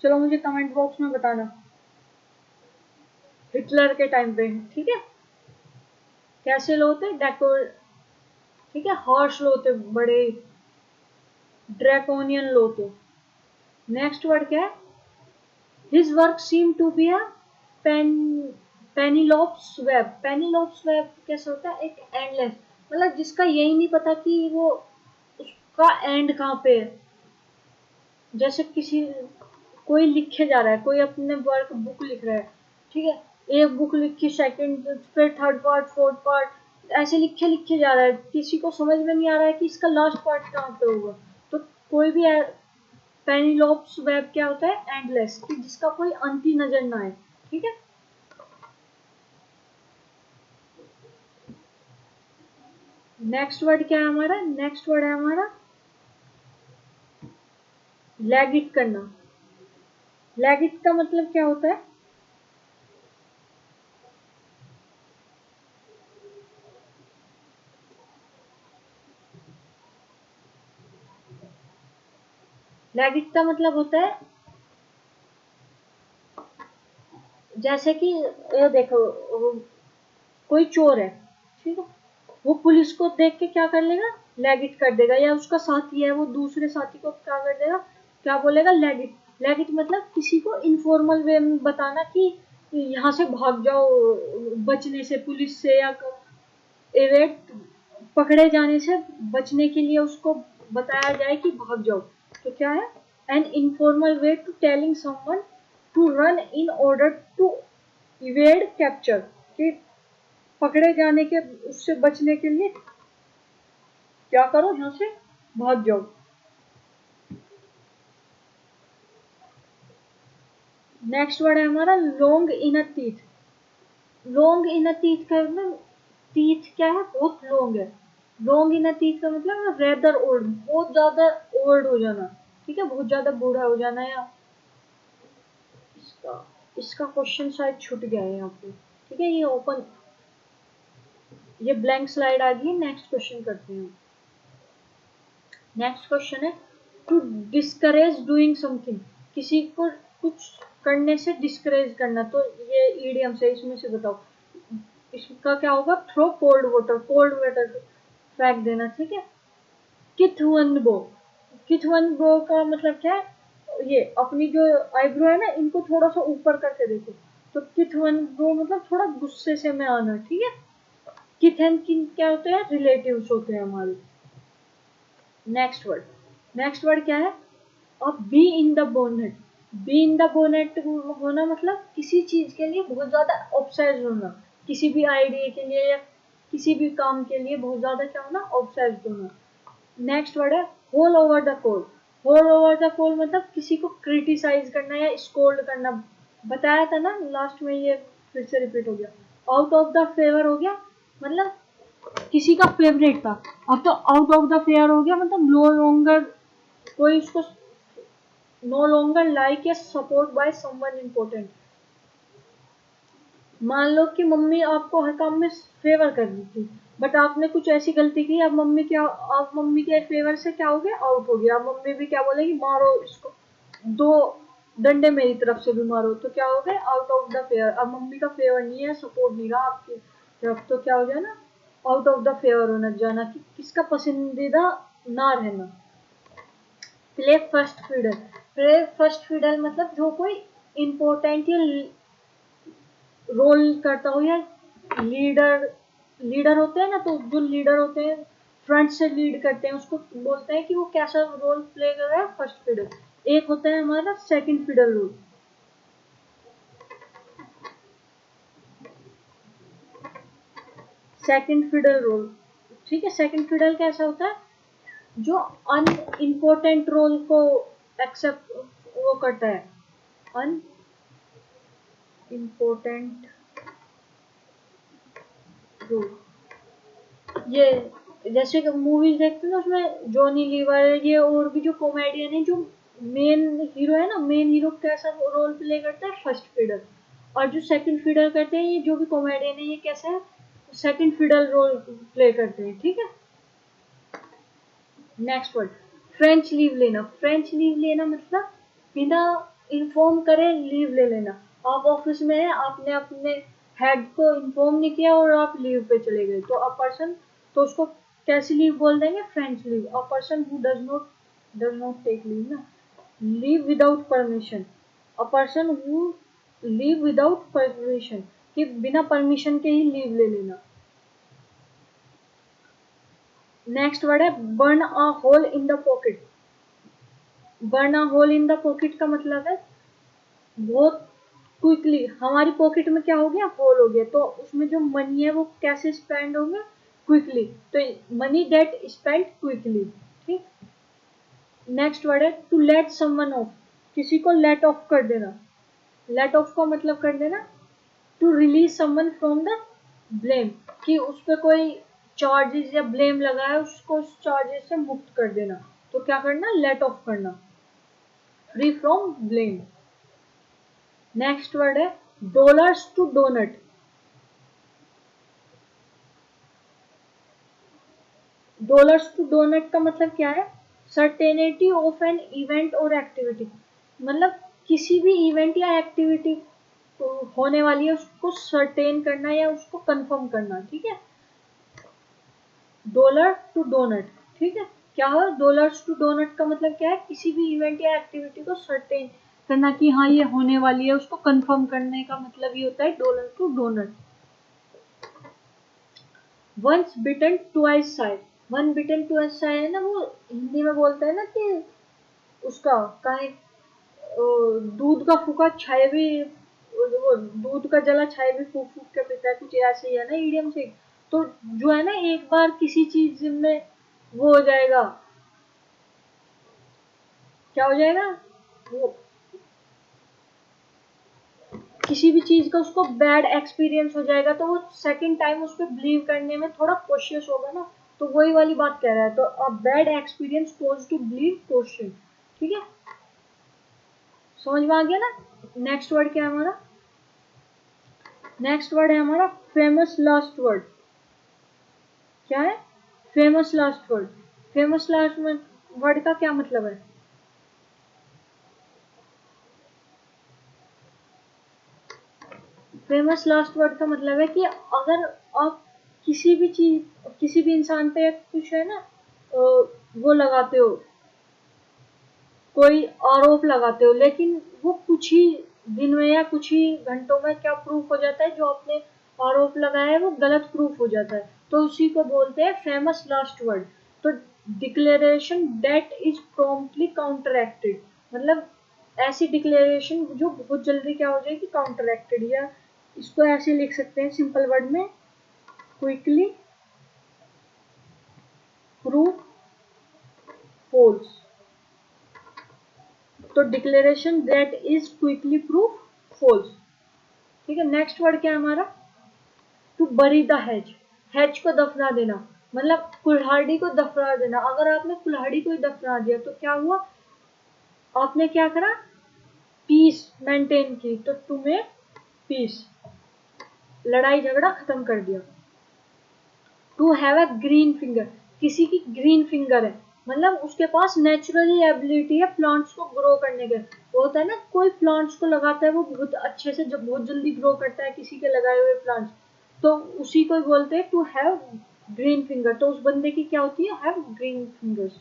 चलो मुझे कमेंट बॉक्स में बताना, हिटलर के टाइम पे। ठीक है, कैसे लो होते, डेको, ठीक है, हार्श लो होते, बड़े ड्रैकोनियन लो होते। नेक्स्ट वर्ड क्या है, His work seemed to be a pen Penelope's web. Penelope's web कैसे होता है? एक एंडलेस, मतलब जिसका यही नहीं पता कि वो उसका एंड कहाँ पे है। जैसे किसी कोई लिखे जा रहा है, कोई अपने वर्क बुक लिख रहा है, ठीक है, एक बुक लिखी, सेकंड, फिर थर्ड पार्ट, फोर्थ पार्ट, ऐसे लिखे लिखे जा रहा है, किसी को समझ में नहीं आ रहा है कि इसका लास्ट पार्ट कहाँ पे होगा। तो कोई भी पेनीलोप्स वेब क्या होता है? एंडलेस, कि जिसका कोई अंत ही नजर ना आए, ठीक है। नेक्स्ट वर्ड क्या है हमारा? नेक्स्ट वर्ड है हमारा लैगिट करना। लैगिट का मतलब क्या होता है? लैगिट का मतलब होता है, जैसे कि ये देखो, कोई चोर है, ठीक है, वो पुलिस को देख के क्या कर लेगा? लैगिट कर देगा। या उसका साथी है, वो दूसरे साथी को क्या कर देगा? क्या बोलेगा? लैगिट। लैगिट मतलब किसी को इनफॉर्मल वे में बताना कि यहाँ से भाग जाओ, बचने से, पुलिस से या एवेट पकड़े जाने से बचने के लिए उसको बताया जाए कि भाग जाओ। तो क्या है? An informal way to telling someone to run in order to evade capture, कि पकड़े जाने के, उससे बचने के लिए क्या करो? यहाँ से भाग जाओ। नेक्स्ट वर्ड है हमारा लॉन्ग इन अ टीथ। लॉन्ग इन अ टीथ का मतलब, टीथ क्या है? बहुत लॉन्ग है। लॉन्ग इन अ टीथ का मतलब रेदर ओल्ड, बहुत ज्यादा ओल्ड हो जाना, ठीक है, बहुत ज्यादा बूढ़ा हो जाना। या इसका इसका क्वेश्चन शायद छूट गया है यहाँ पे, ठीक है, ये ओपन, ये ब्लैंक स्लाइड आ गई। नेक्स्ट क्वेश्चन करते हैं। नेक्स्ट क्वेश्चन है टू डिस्करेज डूइंग समथिंग, किसी को कुछ करने से डिस्करेज करना। तो ये ईडियम से, इसमें से बताओ इसका क्या होगा? Throw cold water, cold water फेंक देना, ठीक है। किथ वन बो, किथ वन बो का मतलब क्या है? ये अपनी जो आईब्रो है ना, इनको थोड़ा सा ऊपर करके देखो। तो किथ वन बो मतलब थोड़ा गुस्से से में आना, ठीक है। किथ एंड किन क्या होते हैं? रिलेटिव्स होते हैं हमारे। नेक्स्ट वर्ड, नेक्स्ट वर्ड क्या है? अब be in the bonnet. Be in the bonnet होना मतलब किसी चीज के लिए बहुत ज्यादा ऑब्सेस्ड होना, किसी भी आइडिया के लिए या किसी भी काम के लिए बहुत ज्यादा क्या होना? ऑब्सेस्ड होना। नेक्स्ट वर्ड है haul over the coal. Haul over the coal मतलब किसी को क्रिटिसाइज करना या स्कोल्ड करना। बताया था ना लास्ट में, ये फिर से रिपीट हो गया। आउट ऑफ द फेवर हो गया, मतलब किसी का फेवरेट था, अब तो आउट ऑफ द फेयर हो गया, मतलब नो लॉन्गर, कोई उसको नो लॉन्गर लाइक या सपोर्ट बाय समवन इम्पोर्टेंट। मान लो कि मम्मी आपको हर काम में फेवर कर रही थी, बट आपने कुछ ऐसी गलती की, अब मम्मी क्या, आप मम्मी के फेवर से क्या हो गया? आउट हो गया। अब मम्मी भी क्या बोलेगी? मारो इसको, दो डंडे मेरी तरफ से भी मारो। तो क्या हो गया? Out of the fair. अब मम्मी का फेवर नहीं है, सपोर्ट नहीं रहा आपकी तरफ, तो क्या हो गया ना? आउट ऑफ द फेवर होना जाना, कि किसका पसंदीदा ना रहना। Play first fiddle. Play first fiddle मतलब जो कोई इम्पोर्टेंट या रोल करता हो, या लीडर, लीडर होते हैं ना, तो जो लीडर होते हैं फ्रंट से लीड करते हैं, उसको बोलते हैं कि वो कैसा रोल प्ले कर रहा है? First fiddle. एक होता है हमारा second fiddle role. Second fiddle role, ठीक है। सेकंड फिडल कैसा होता है? जो अनइम्पोर्टेंट रोल को एक्सेप्ट वो करता है, अन इम्पोर्टेंट रोल। ये जैसे मूवीज देखते हैं ना, उसमें जॉनी लीवर, ये और भी जो कॉमेडियन है, जो मेन हीरो है ना, मेन हीरो कैसा रोल प्ले करता है? First fiddle. और जो सेकंड फिडल करते हैं, ये जो भी कॉमेडियन है, ये कैसा है? सेकंड फिडल रोल प्ले करते हैं, ठीक है। नेक्स्ट वर्ड फ्रेंच लीव लेना। फ्रेंच लीव लेना मतलब बिना इन्फॉर्म करे लीव ले लेना। आप ऑफिस में है, आपने अपने हेड को इन्फॉर्म नहीं किया और आप लीव पे चले गए, तो अ पर्सन, तो उसको कैसी लीव बोल देंगे? French leave. A person who does not take leave ना, leave without permission. A person who leave without permission, कि बिना परमिशन के ही लीव ले लेना। नेक्स्ट वर्ड है burn a hole in the pocket. Burn a hole in the pocket का मतलब है बहुत क्विकली हमारी पॉकेट में क्या हो गया, होल हो गया, तो उसमें जो मनी है वो कैसे स्पेंड होगा, क्विकली, तो मनी दैट स्पेंड क्विकली। ठीक। नेक्स्ट वर्ड है टू लेट समवन ऑफ, किसी को लेट ऑफ कर देना। लेट ऑफ का मतलब कर देना to release someone from the blame, कि उस पर कोई चार्जेस या ब्लेम लगा है, उसको उस चार्जेस से मुक्त कर देना, तो क्या करना, लेट ऑफ करना, free from blame. Next word है dollars to doughnut. Dollars to doughnut का मतलब क्या है, सर्टेनिटी ऑफ एन इवेंट और एक्टिविटी, मतलब किसी भी इवेंट या एक्टिविटी होने वाली है उसको सर्टेन करना या उसको कंफर्म करना। ठीक है, डॉलर टू डोनट। ठीक है, क्या है डॉलर्स टू डोनट का मतलब क्या है, किसी भी इवेंट या एक्टिविटी को सर्टेन करना कि हाँ ये होने वाली है, उसको कंफर्म करने का मतलब ये होता है dollar to doughnut. Once bitten twice shy, one bitten twice shy है ना, वो हिंदी में बोलते हैं ना कि उसका कहीं दूध का फूका छाए भी, वो दूध का जला छाए भी फूक फूक के पीता है, कुछ ऐसे ही है ना इडियम से। तो जो है ना, एक बार किसी चीज में वो हो जाएगा, क्या हो जाएगा, वो किसी भी चीज का उसको बैड एक्सपीरियंस हो जाएगा, तो वो सेकंड टाइम उस पर बिलीव करने में थोड़ा कॉशियस होगा ना, तो वही वाली बात कह रहा है, तो a bad experience cause to believe question. ठीक है, समझ में आ गया ना। नेक्स्ट वर्ड क्या है हमारा, नेक्स्ट वर्ड है हमारा फेमस लास्ट वर्ड। क्या है, famous last word. Famous last word का क्या मतलब है, फेमस लास्ट वर्ड का मतलब है कि अगर आप किसी भी चीज, किसी भी इंसान पे कुछ है ना, वो लगाते हो, कोई आरोप लगाते हो, लेकिन वो कुछ ही दिन में या कुछ ही घंटों में क्या प्रूफ हो जाता है, जो आपने आरोप लगाया है वो गलत प्रूफ हो जाता है, तो उसी को बोलते हैं फेमस लास्ट वर्ड। तो डिक्लेरेशन दैट इज प्रॉम्प्टली काउंटरएक्टेड, मतलब ऐसी डिक्लेरेशन जो बहुत जल्दी क्या हो जाएगी, काउंटरएक्टेड, या इसको ऐसे लिख सकते हैं सिंपल वर्ड में, क्विकली प्रूव फॉल्स। तो declaration that is quickly proof false. ठीक है, नेक्स्ट वर्ड क्या है हमारा, to bury the has. Has को दफना देना, मतलब कुल्हाड़ी को दफना देना। अगर आपने कुल्हाड़ी को ही दफना दिया तो क्या हुआ, आपने क्या करा, पीस मेंटेन की, तो तुम्हें पीस, लड़ाई झगड़ा खत्म कर दिया। To have a green finger, किसी की ग्रीन फिंगर है, मतलब उसके पास नेचुरली एबिलिटी है प्लांट्स को ग्रो करने के। वो होता है ना, कोई प्लांट्स को लगाता है वो बहुत अच्छे से, जब बहुत जल्दी ग्रो करता है किसी के लगाए हुए प्लांट्स, तो उसी को बोलते हैं टू हैव ग्रीन फिंगर, तो उस बंदे की क्या होती है, हैव ग्रीन फिंगर्स।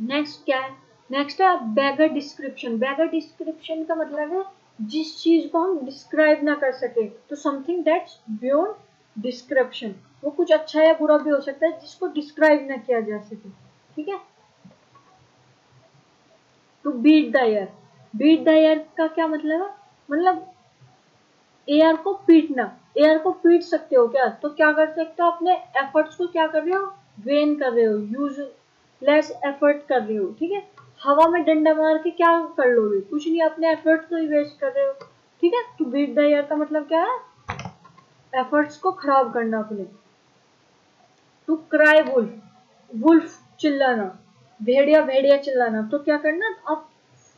नेक्स्ट क्या है, नेक्स्ट है बैगर डिस्क्रिप्शन। बैगर डिस्क्रिप्शन का मतलब है जिस चीज को हम डिस्क्राइब ना कर सके, तो समथिंग दैट्स बियॉन्ड डिस्क्रिप्शन, वो कुछ अच्छा या बुरा भी हो सकता है जिसको डिस्क्राइब ना किया जा सके। ठीक है, to beat the air. Beat the air का क्या मतलब है, मतलब एयर को पीटना। एयर को पीट सकते हो क्या, तो क्या कर सकते हो, अपने एफर्ट्स को क्या कर रहे हो, वेन कर रहे हो, यूज लेस एफर्ट कर रहे हो। ठीक है, हवा में डंडा मार के क्या कर लोगे, कुछ नहीं, अपने एफर्ट्स को ही वेस्ट कर रहे हो। ठीक है, टू बीट द एयर का मतलब क्या है, एफर्ट्स को खराब करना अपने। टू क्राई वुल्फ, वुल्फ चिल्लाना, भेड़िया भेड़िया चिल्लाना, तो क्या करना, अब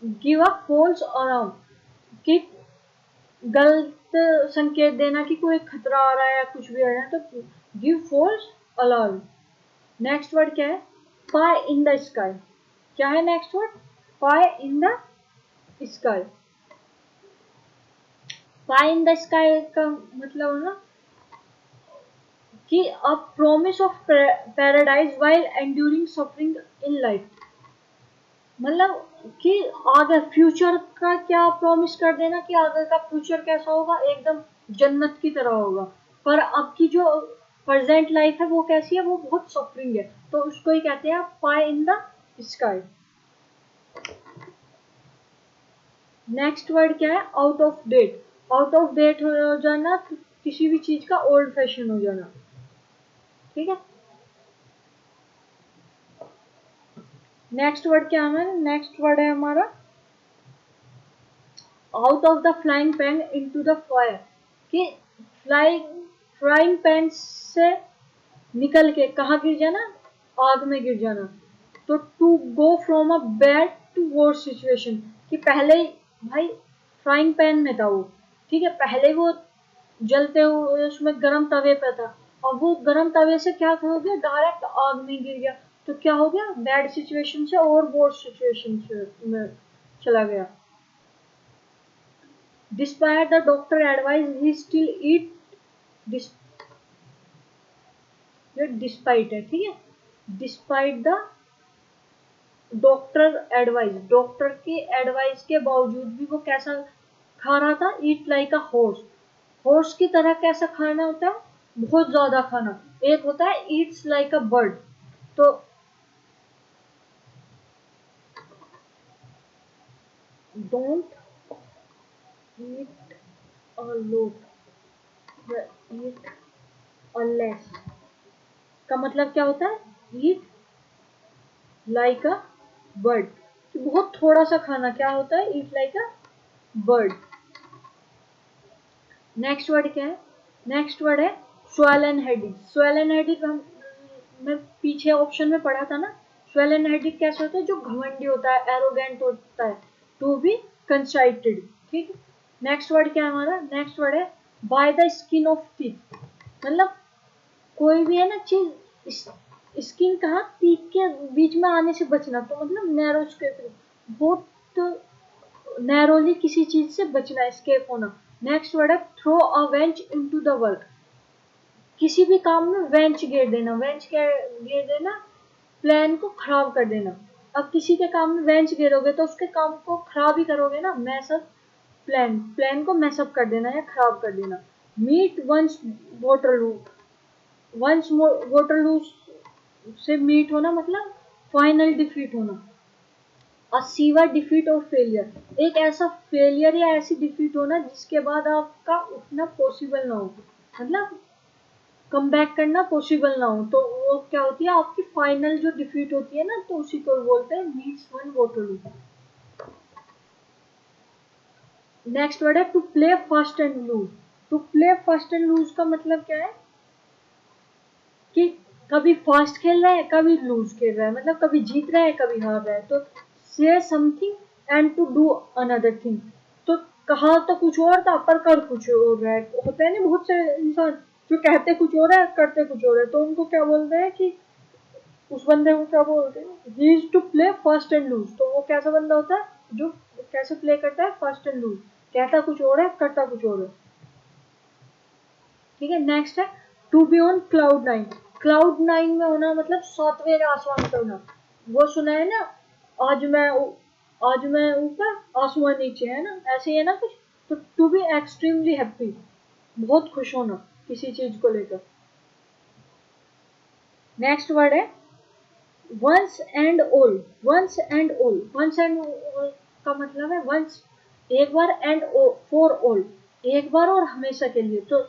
गिव अ फॉल्स अलार्म, कि गलत संकेत देना कि कोई खतरा आ रहा है या कुछ भी आ रहा है, तो give false alarm. Next word क्या है, पाई इन द स्काई। क्या है next word, pie in the sky. Pie in the sky का मतलब है ना कि a promise of paradise while enduring suffering in life. मतलब कि आगे फ्यूचर का क्या प्रॉमिस कर देना कि आगे का फ्यूचर कैसा होगा, एकदम जन्नत की तरह होगा। पर अब की जो प्रेजेंट लाइफ है वो कैसी है, वो बहुत सफरिंग है। तो उसको ही कहते हैं pie in the sky. Next word क्या है, out of date. Out of date हो जाना, किसी भी चीज का ओल्ड फैशन हो जाना, ठीक है। नेक्स्ट वर्ड क्या है, नेक्स्ट वर्ड है हमारा out of the flying pan into the fire. कि फ्लाइंग फ्राइंग पैन से निकल के कहाँ गिर जाना, आग में गिर जाना। तो to go from a bad to worse situation, कि पहले भाई फ्राइंग पैन में था वो, ठीक है, पहले वो जलते हुए उसमें गर्म तवे पे था, और वो गर्म तवे से क्या हो गया, डायरेक्ट आग में गिर गया। तो क्या हो गया, बैड सिचुएशन से और वर्स सिचुएशन में चला गया। Despite the doctor advice, he still eat dis, ये डिस्पाइट है, ठीक है। Despite the doctor advice, doctor की एडवाइस के बावजूद भी वो कैसा खा रहा था, eat like a horse. Horse की तरह कैसा खाना होता है, बहुत ज्यादा खाना। एक होता है ईट्स लाइक अ बर्ड। तो don't eat a lot, eat a less का मतलब क्या होता है, ईट लाइक अ बर्ड, बहुत थोड़ा सा खाना क्या होता है, eat like a bird. Next word क्या है, नेक्स्ट वर्ड है स्वेलन हेडेड। स्वेलन हेडेड हम मैं पीछे ऑप्शन में पढ़ा था ना। स्वेलन हेडेड कैसे होता है, जो घमंडी होता है, एरोगेंट होता है, टू बी कंसाइटेड, ठीक। नेक्स्ट वर्ड क्या है हमारा, नेक्स्ट वर्ड है by the skin of teeth. मतलब कोई भी है ना चीज, स्किन कहाँ, टीथ के बीच में आने से बचना। तो मतलब नैरो स्केप, बहुत नैरोली किसी चीज से बचना, स्केप होना। नेक्स्ट वर्ड है throw a wrench into the work. किसी भी काम में वेंच घेर देना, वेंच घेर देना, प्लान को खराब कर देना। अब किसी के काम में वेंच घेरोगे तो उसके काम को खराब ही करोगे ना, मैसअप प्लान, प्लान को मैसअप कर देना या खराब कर देना। Meet one's Waterloo, one's Waterloo से मीट होना मतलब फाइनल डिफीट होना। अ सीवर डिफीट और फेलियर, एक ऐसा फेलियर या ऐसी डिफीट होना जिसके बाद आपका उठना पॉसिबल ना हो, मतलब कम बैक करना पॉसिबल ना हो। तो वो क्या होती है, आपकी फाइनल जो डिफीट होती है ना, तो उसी को बोलते हैं meets one Waterloo. Next word है to play first and loose. To play first and loose का मतलब क्या है, कि कभी फास्ट खेल रहा है, कभी लूज खेल रहा है, मतलब कभी जीत रहा है, कभी हार रहा है। तो say something and to do another thing. तो कहा तो कुछ और था पर कर कुछ और रहा है। होता है ना बहुत से इंसान जो कहते कुछ और है, करते कुछ और है, तो उनको क्या बोलते हैं कि उस बंदे को क्या बोलते हैं, he is to play first and loose. तो वो कैसा बंदा होता है, जो कैसे प्ले करता है, फर्स्ट एंड लूज, कहता कुछ और है, करता कुछ और है, ठीक है। नेक्स्ट है to be on cloud nine. Cloud nine में होना मतलब सातवें आसमान पे होना। वो सुना है ना, आज मैं आज मैं ऊपर आसमान नीचे, है ना, ऐसे ही है ना कुछ। तो टू बी एक्सट्रीमली हैप्पी, बहुत खुश होना किसी चीज को लेकर। नेक्स्ट वर्ड है once and all. Once and all, once and all का मतलब है वंस एक बार, एंड फॉर ऑल एक बार और हमेशा के लिए। तो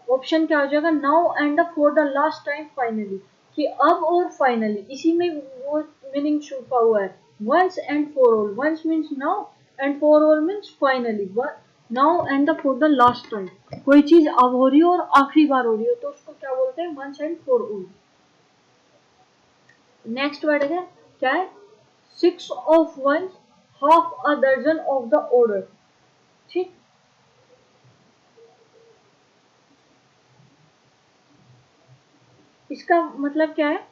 ऑप्शन क्या हो जाएगा, now and for the last time finally, कि अब और फाइनली, इसी में वो मीनिंग छुपा हुआ है। Once and for all, once means now and for all means finally. Now and for the last time, कोई चीज अब हो रही हो और आखिरी बार हो रही हो तो उसको क्या बोलते हैं, once and for all. Next word है क्या है, six of one, half a दर्जन ऑफ द ऑर्डर, ठीक। इसका मतलब क्या है,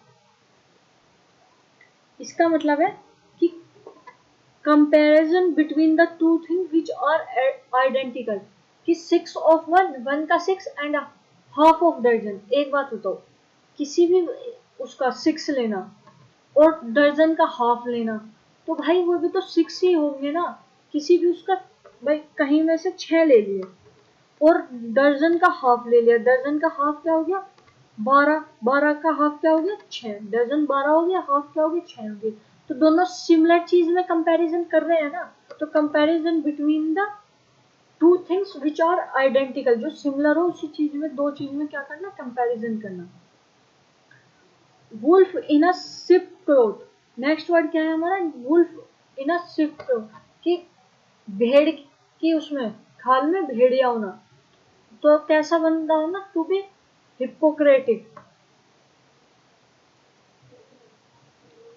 इसका मतलब है कि comparison between the two thing which are identical. कि सिक्स ऑफ वन, वन का सिक्स एंड हाफ ऑफ दर्जन। एक बात बताओ, किसी भी उसका सिक्स लेना और दर्जन का हाफ लेना, तो भाई वो भी तो 6 ही होंगे ना, किसी भी उसका भाई कहीं में से 6 ले लिए और दर्जन का हाफ ले लिया, दर्जन का हाफ क्या हो गया 12, 12 का हाफ क्या हो गया 6, दर्जन 12 हो गया, हाफ क्या हो गया 6 हो गया। तो दोनों सिमिलर चीज में कंपैरिजन कर रहे हैं ना, तो comparison between the two things which are identical, जो सिमिलर हो उसी चीज में, दो चीज में क्या करना कंपैरिजन करना। Wolf in a sheep clothing, next word क्या है हमारा wolf in a sheep clothing, कि भेड़ की उसमें खाल में भेड़िया होना, तो कैसा बंदा होना टू बी हिपोक्रेटिक,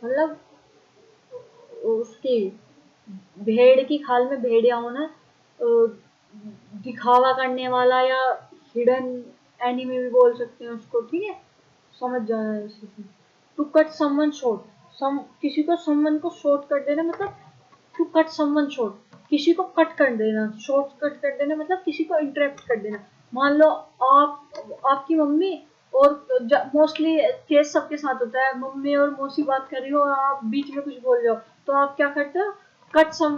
मतलब उसकी भेड़ की खाल में भेड़िया होना, दिखावा करने वाला या हिडन एनिमी भी बोल सकते हैं उसको, ठीक है समझ जाना इसी से। टू कट समवन शॉर्ट, सम किसी को समवन को शॉर्ट कर देना मतलब टू कट समवन शॉर्ट, किसी को कट कर देना, शॉर्ट कट कर देना मतलब किसी को इंटरप्ट कर देना। मान लो आप आपकी मम्मी और मोस्टली केस सबके साथ होता है, मम्मी और मौसी बात कर रही हो और आप बीच में कुछ बोल रहे हो, तो आप क्या करते हो cut some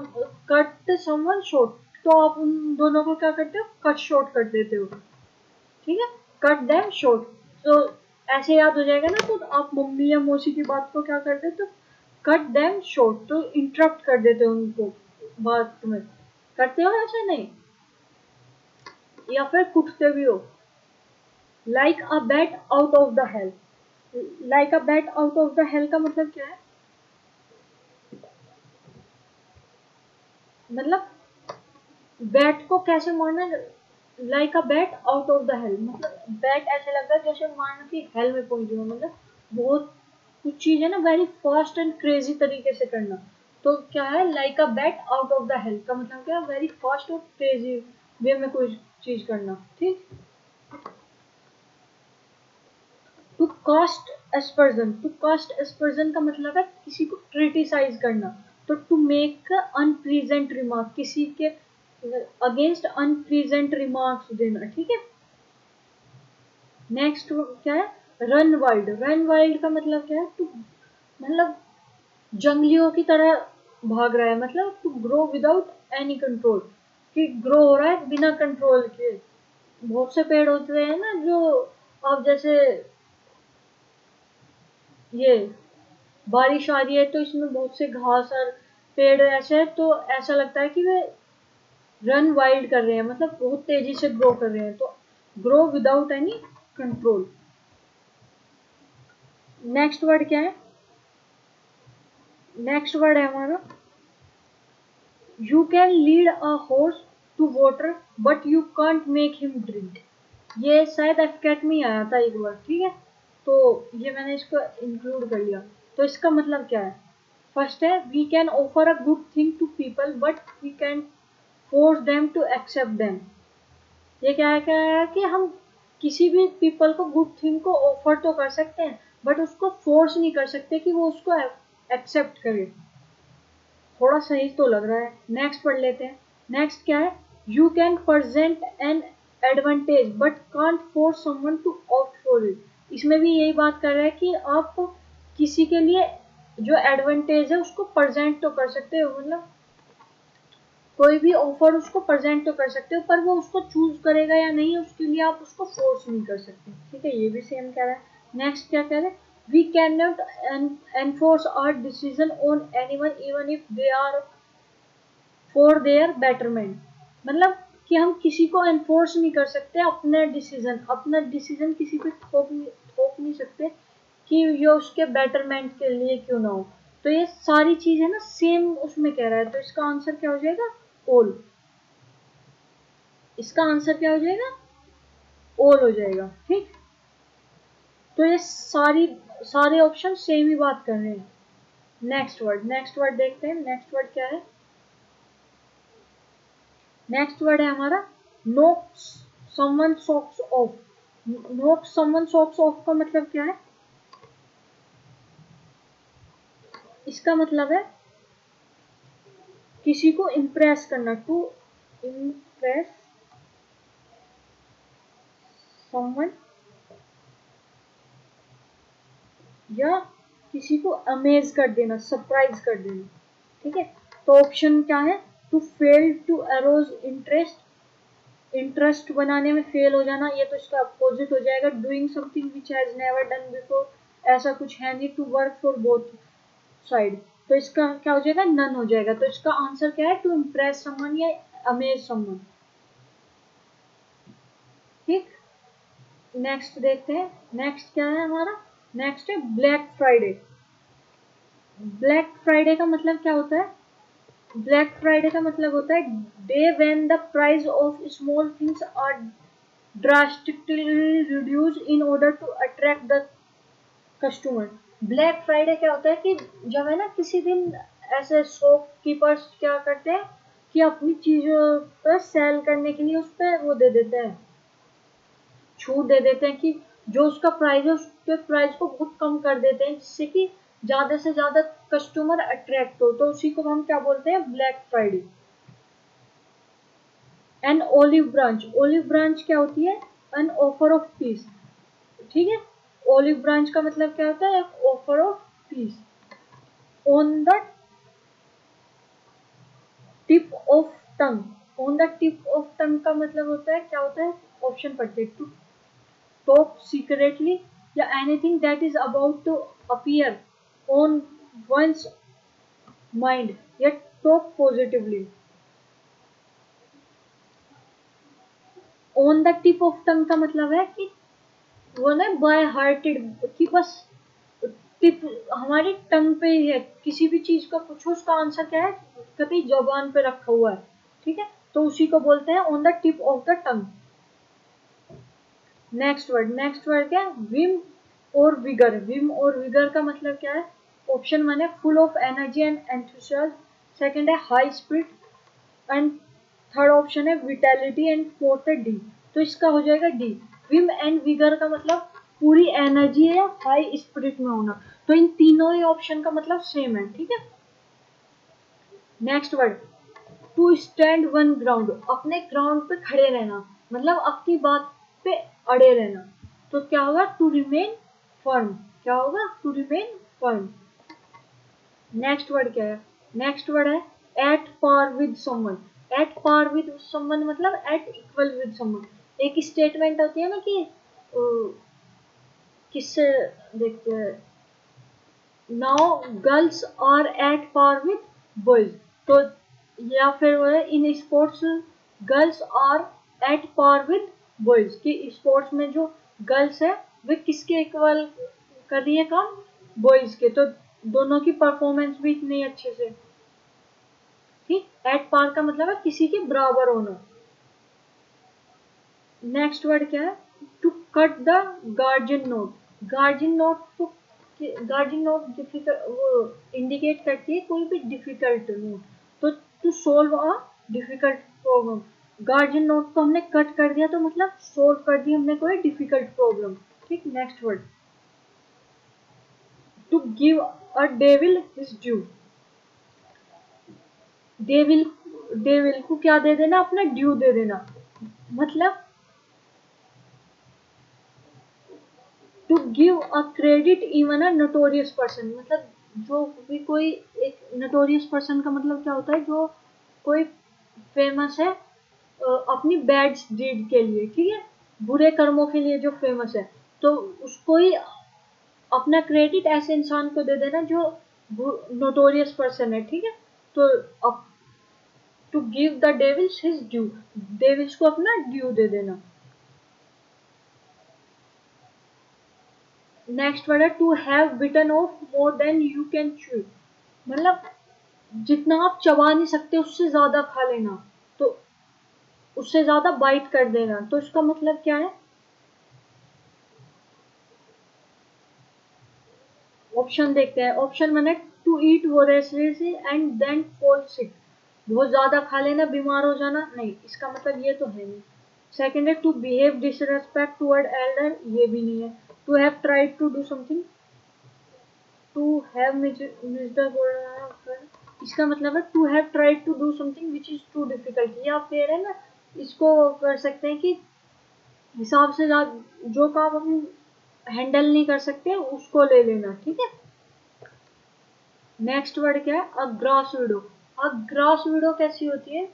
cut someone short, तो आप उन दोनों को क्या करते हो कट शॉर्ट कर देते हो, ठीक है कट देम शॉर्ट। तो ऐसे याद हो जाएगा ना, तो आप मम्मी या मौसी की बात को क्या कर देते हो कट देम शॉर्ट, तो इंटरप्ट कर देते हो उनको बात में, करते हो ऐसा नहीं, या फिर कुटते भी हो। Like a bat out of the hell, like a bat out of the hell का मतलब क्या है, मतलब बैट को कैसे मारना, like a bat out of the hell, मतलब बैट ऐसे लगता है जैसे मारना कि हेल में पहुंच गया, मतलब बहुत कुछ चीज है ना वेरी फास्ट एंड क्रेजी तरीके से करना। तो क्या है like a bat out of the hell का मतलब क्या वेरी फास्ट और क्रेजी वे में कोई चीज करना, ठीक। टू कास्ट एस्पर्जन, टू कास्ट एस्पर्जन का मतलब है किसी को क्रिटिसाइज करना, तो टू मेक अनप्लीजेंट रिमार्क, किसी के अगेंस्ट अनप्लीजेंट रिमार्क्स देना, ठीक है। नेक्स्ट क्या है रन वाइल्ड, रन वाइल्ड का मतलब क्या है टू मतलब जंगलियों की तरह भाग रहा है, मतलब to grow without any control, कि ग्रो हो रहा है बिना कंट्रोल के। बहुत से पेड़ होते हैं ना जो अब जैसे ये बारिश आ रही है तो इसमें बहुत से घास और पेड़ ऐसे है, तो ऐसा लगता है कि वे रन वाइल्ड कर रहे हैं, मतलब बहुत तेजी से ग्रो कर रहे हैं, तो grow without any control. Next word क्या है, नेक्स्ट वर्ड है हमारा you can lead a horse to water but you can't make him drink, ये शायद एफकेट में ही आया था एक बार, ठीक है, तो ये मैंने इसको इंक्लूड कर लिया। तो इसका मतलब क्या है, फर्स्ट है we can offer a good thing to people but we can force them to accept them, ये क्या है कि हम किसी भी पीपल को गुड थिंग को ऑफर तो कर सकते हैं बट उसको फोर्स नहीं कर सकते कि वो उसको एक्सेप्ट करे, थोड़ा सही तो लग रहा है। नेक्स्ट पढ़ लेते हैं, नेक्स्ट क्या है you can present an advantage but can't force someone to opt for it, इसमें भी यही बात कर रहा है कि आप किसी के लिए जो एडवांटेज है उसको प्रेजेंट तो कर सकते हो, मतलब कोई भी ऑफर उसको प्रेजेंट तो कर सकते हो पर वो उसको चूज करेगा या नहीं उसके लिए आप उसको फोर्स नहीं कर सकते, ठीक है ये भी सेम कह रहा है। नेक्स्ट क्या कह रहे हैं we can not enforce our decision on anyone even if they are for their betterment, मतलब कि हम किसी को एनफोर्स नहीं कर सकते अपना डिसीजन किसी पे थोप नहीं सकते कि ये उसके बेटरमेंट के लिए क्यों ना हो। तो ये सारी चीज है ना सेम उसमें कह रहा है, तो इसका आंसर क्या हो जाएगा ऑल, इसका आंसर क्या हो जाएगा ऑल हो जाएगा, ठीक। तो ये सारे ऑप्शन सेम ही बात कर रहे हैं। नेक्स्ट वर्ड देखते हैं, नेक्स्ट वर्ड क्या है, नेक्स्ट वर्ड है हमारा knock someone socks of, knock someone socks of का मतलब क्या है, इसका मतलब है किसी को इम्प्रेस करना, टू इम्प्रेस समवन, या किसी को अमेज कर देना सरप्राइज कर देना, ठीक है। तो ऑप्शन क्या है, to fail to arouse interest, interest बनाने में फेल हो जाना, ये तो इसका अपोजिट हो जाएगा। Doing something which has never done before, ऐसा कुछ है नहीं। To work for both side, तो इसका क्या हो जाएगा, नन हो जाएगा। तो इसका आंसर क्या है, टू इम्प्रेस समवन या अमेज समवन। ठीक, नेक्स्ट देखते हैं। नेक्स्ट क्या है हमारा, नेक्स्ट है ब्लैक फ्राइडे। ब्लैक फ्राइडे का मतलब क्या होता है, ब्लैक फ्राइडे का मतलब होता है day when the price of small things are drastically reduce in order to attract the customer. Black Friday क्या होता है कि जब है ना किसी दिन ऐसे शॉपकीपर्स क्या करते हैं कि अपनी चीजों पर सेल करने के लिए उस पर वो दे देते हैं, छूट दे देते हैं कि जो उसका प्राइस है उसके प्राइस को बहुत कम कर देते हैं, जिससे कि ज्यादा से ज्यादा कस्टमर अट्रैक्ट हो। तो उसी को हम क्या बोलते हैं, black Friday. An olive branch, olive branch क्या होती है, एन ऑफर ऑफ पीस। ठीक है, ओलिव ब्रांच का मतलब क्या होता है, offer of peace. On the tip of tongue, on the tip of tongue का मतलब होता है, क्या होता है, ऑप्शन पढ़ते, टू टॉक सीक्रेटली या anything that is about to appear on one's mind, या talk positively. On the tip of tongue का मतलब है कि वो ना बाय हार्टेड, कि बस टिप हमारी टंग पे ही है, किसी भी चीज का पूछो उसका आंसर क्या है, कभी जबान पे रखा हुआ है। ठीक है, तो उसी को बोलते हैं on the tip of the tongue. Next word क्या है, विम और विगर। विम और विगर का मतलब क्या है, ऑप्शन वन है full of energy and enthusiasm, second है high spirit, and third option है विटैलिटी, एंड फोर्थ है डी। तो इसका हो जाएगा डी। विम एंड विगर का मतलब पूरी एनर्जी है या हाई स्पिरिट में होना। तो इन तीनों ही ऑप्शन का मतलब सेम है। ठीक है, next word, to stand one ground, अपने ग्राउंड पे खड़े रहना, मतलब अपनी बात पे अड़े रहना। तो क्या होगा, टू रिमेन फर्म। क्या होगा, to remain firm. Next word क्या है, नेक्स्ट वर्ड है at par with someone. At par with someone मतलब एट इक्वल विद समवन। एक स्टेटमेंट होती है ना कि किससे, देखते हैं, now girls are at par with boys. तो या फिर वो है in sports girls are at par with boys, कि स्पोर्ट्स में जो गर्ल्स है वे किसके इक्वल कर रही है काम, बॉयज के। तो दोनों की परफॉर्मेंस भी इतनी अच्छे से। ठीक, एट पार का मतलब है किसी के बराबर होना। नेक्स्ट वर्ड क्या है, to cut the Gordian knot. Gordian knot को, गार्जियन नोट डिफिकल्ट वो इंडिकेट करती है कोई भी डिफिकल्ट नोट। तो to solve a difficult problem, Gordian knot को हमने कट कर दिया तो मतलब सोल्व कर दिया हमने कोई डिफिकल्ट प्रॉब्लम। ठीक, next word, to give a devil his due. Devil, devil को क्या दे देना, अपना ड्यू दे देना। मतलब to give a credit even a notorious person, मतलब जो भी कोई एक नोटोरियस पर्सन का मतलब क्या होता है, जो कोई फेमस है अपनी बैड डीड के लिए, ठीक है, बुरे कर्मों के लिए जो फेमस है, तो उसको ही अपना क्रेडिट ऐसे इंसान को दे देना जो नोटोरियस पर्सन है। ठीक है, तो to give the devils his due, devils को अपना ड्यू दे देना। नेक्स्ट वर्ड है to have bitten off more than you can chew, मतलब जितना आप चबा नहीं सकते उससे ज्यादा खा लेना, तो उससे ज्यादा बाइट कर देना। तो इसका मतलब क्या है, ऑप्शन देखते हैं। ऑप्शन वन है to eat voraciously and then fall sick, बहुत ज्यादा खा लेना बीमार हो जाना, नहीं इसका मतलब ये तो है नहीं। सेकंड है to behave disrespect toward elder, ये भी नहीं है। To have tried to do something, to have missed, इसका मतलब है to have tried to do something which is too difficult, या फिर है ना, इसको कर सकते हैं कि हिसाब से जो काम हम हैंडल नहीं कर सकते उसको ले लेना। ठीक है, नेक्स्ट वर्ड क्या है? A grass widow. A grass widow कैसी होती है?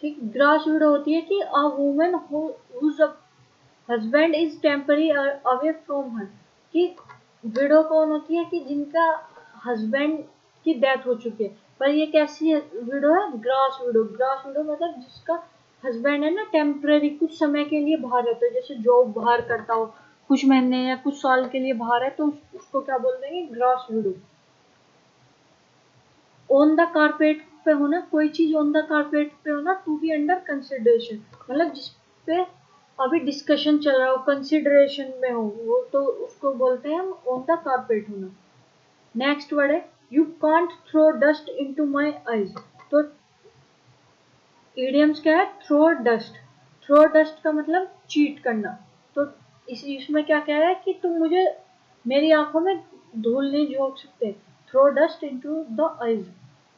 ठीक, ग्रास विडो होती है कि a woman whose husband is temporary away from her. कि विडो कौन होती है? कि जिनका हस्बैंड की डेथ हो चुकी है। पर ये कैसी विडो है? Grass window. ग्रास विडो मतलब जिसका हस्बैंड है ना टेम्पररी कुछ समय के लिए बाहर रहता है, जैसे जॉब बाहर करता हो कुछ महीने या कुछ साल के लिए बाहर है, तो उसको क्या बोल देंगे? Grass window. On the carpet पे होना, कोई चीज ऑन द कारपेट पे होना, टू बी अंडर कंसिडरेशन मतलब जिस पे अभी डिस्कशन चल रहा हो, कंसिडरेशन में हो वो, तो उसको बोलते हैं हम ऑन द कारपेट होना। नेक्स्ट वर्ड है you can't throw dust into my eyes. तो इडियम्स क्या है? Throw dust. थ्रो डस्ट का मतलब चीट करना। तो इसमें क्या कह रहा है कि तुम मुझे मेरी आंखों में धूल नहीं झोंक सकते। Throw dust into the eyes.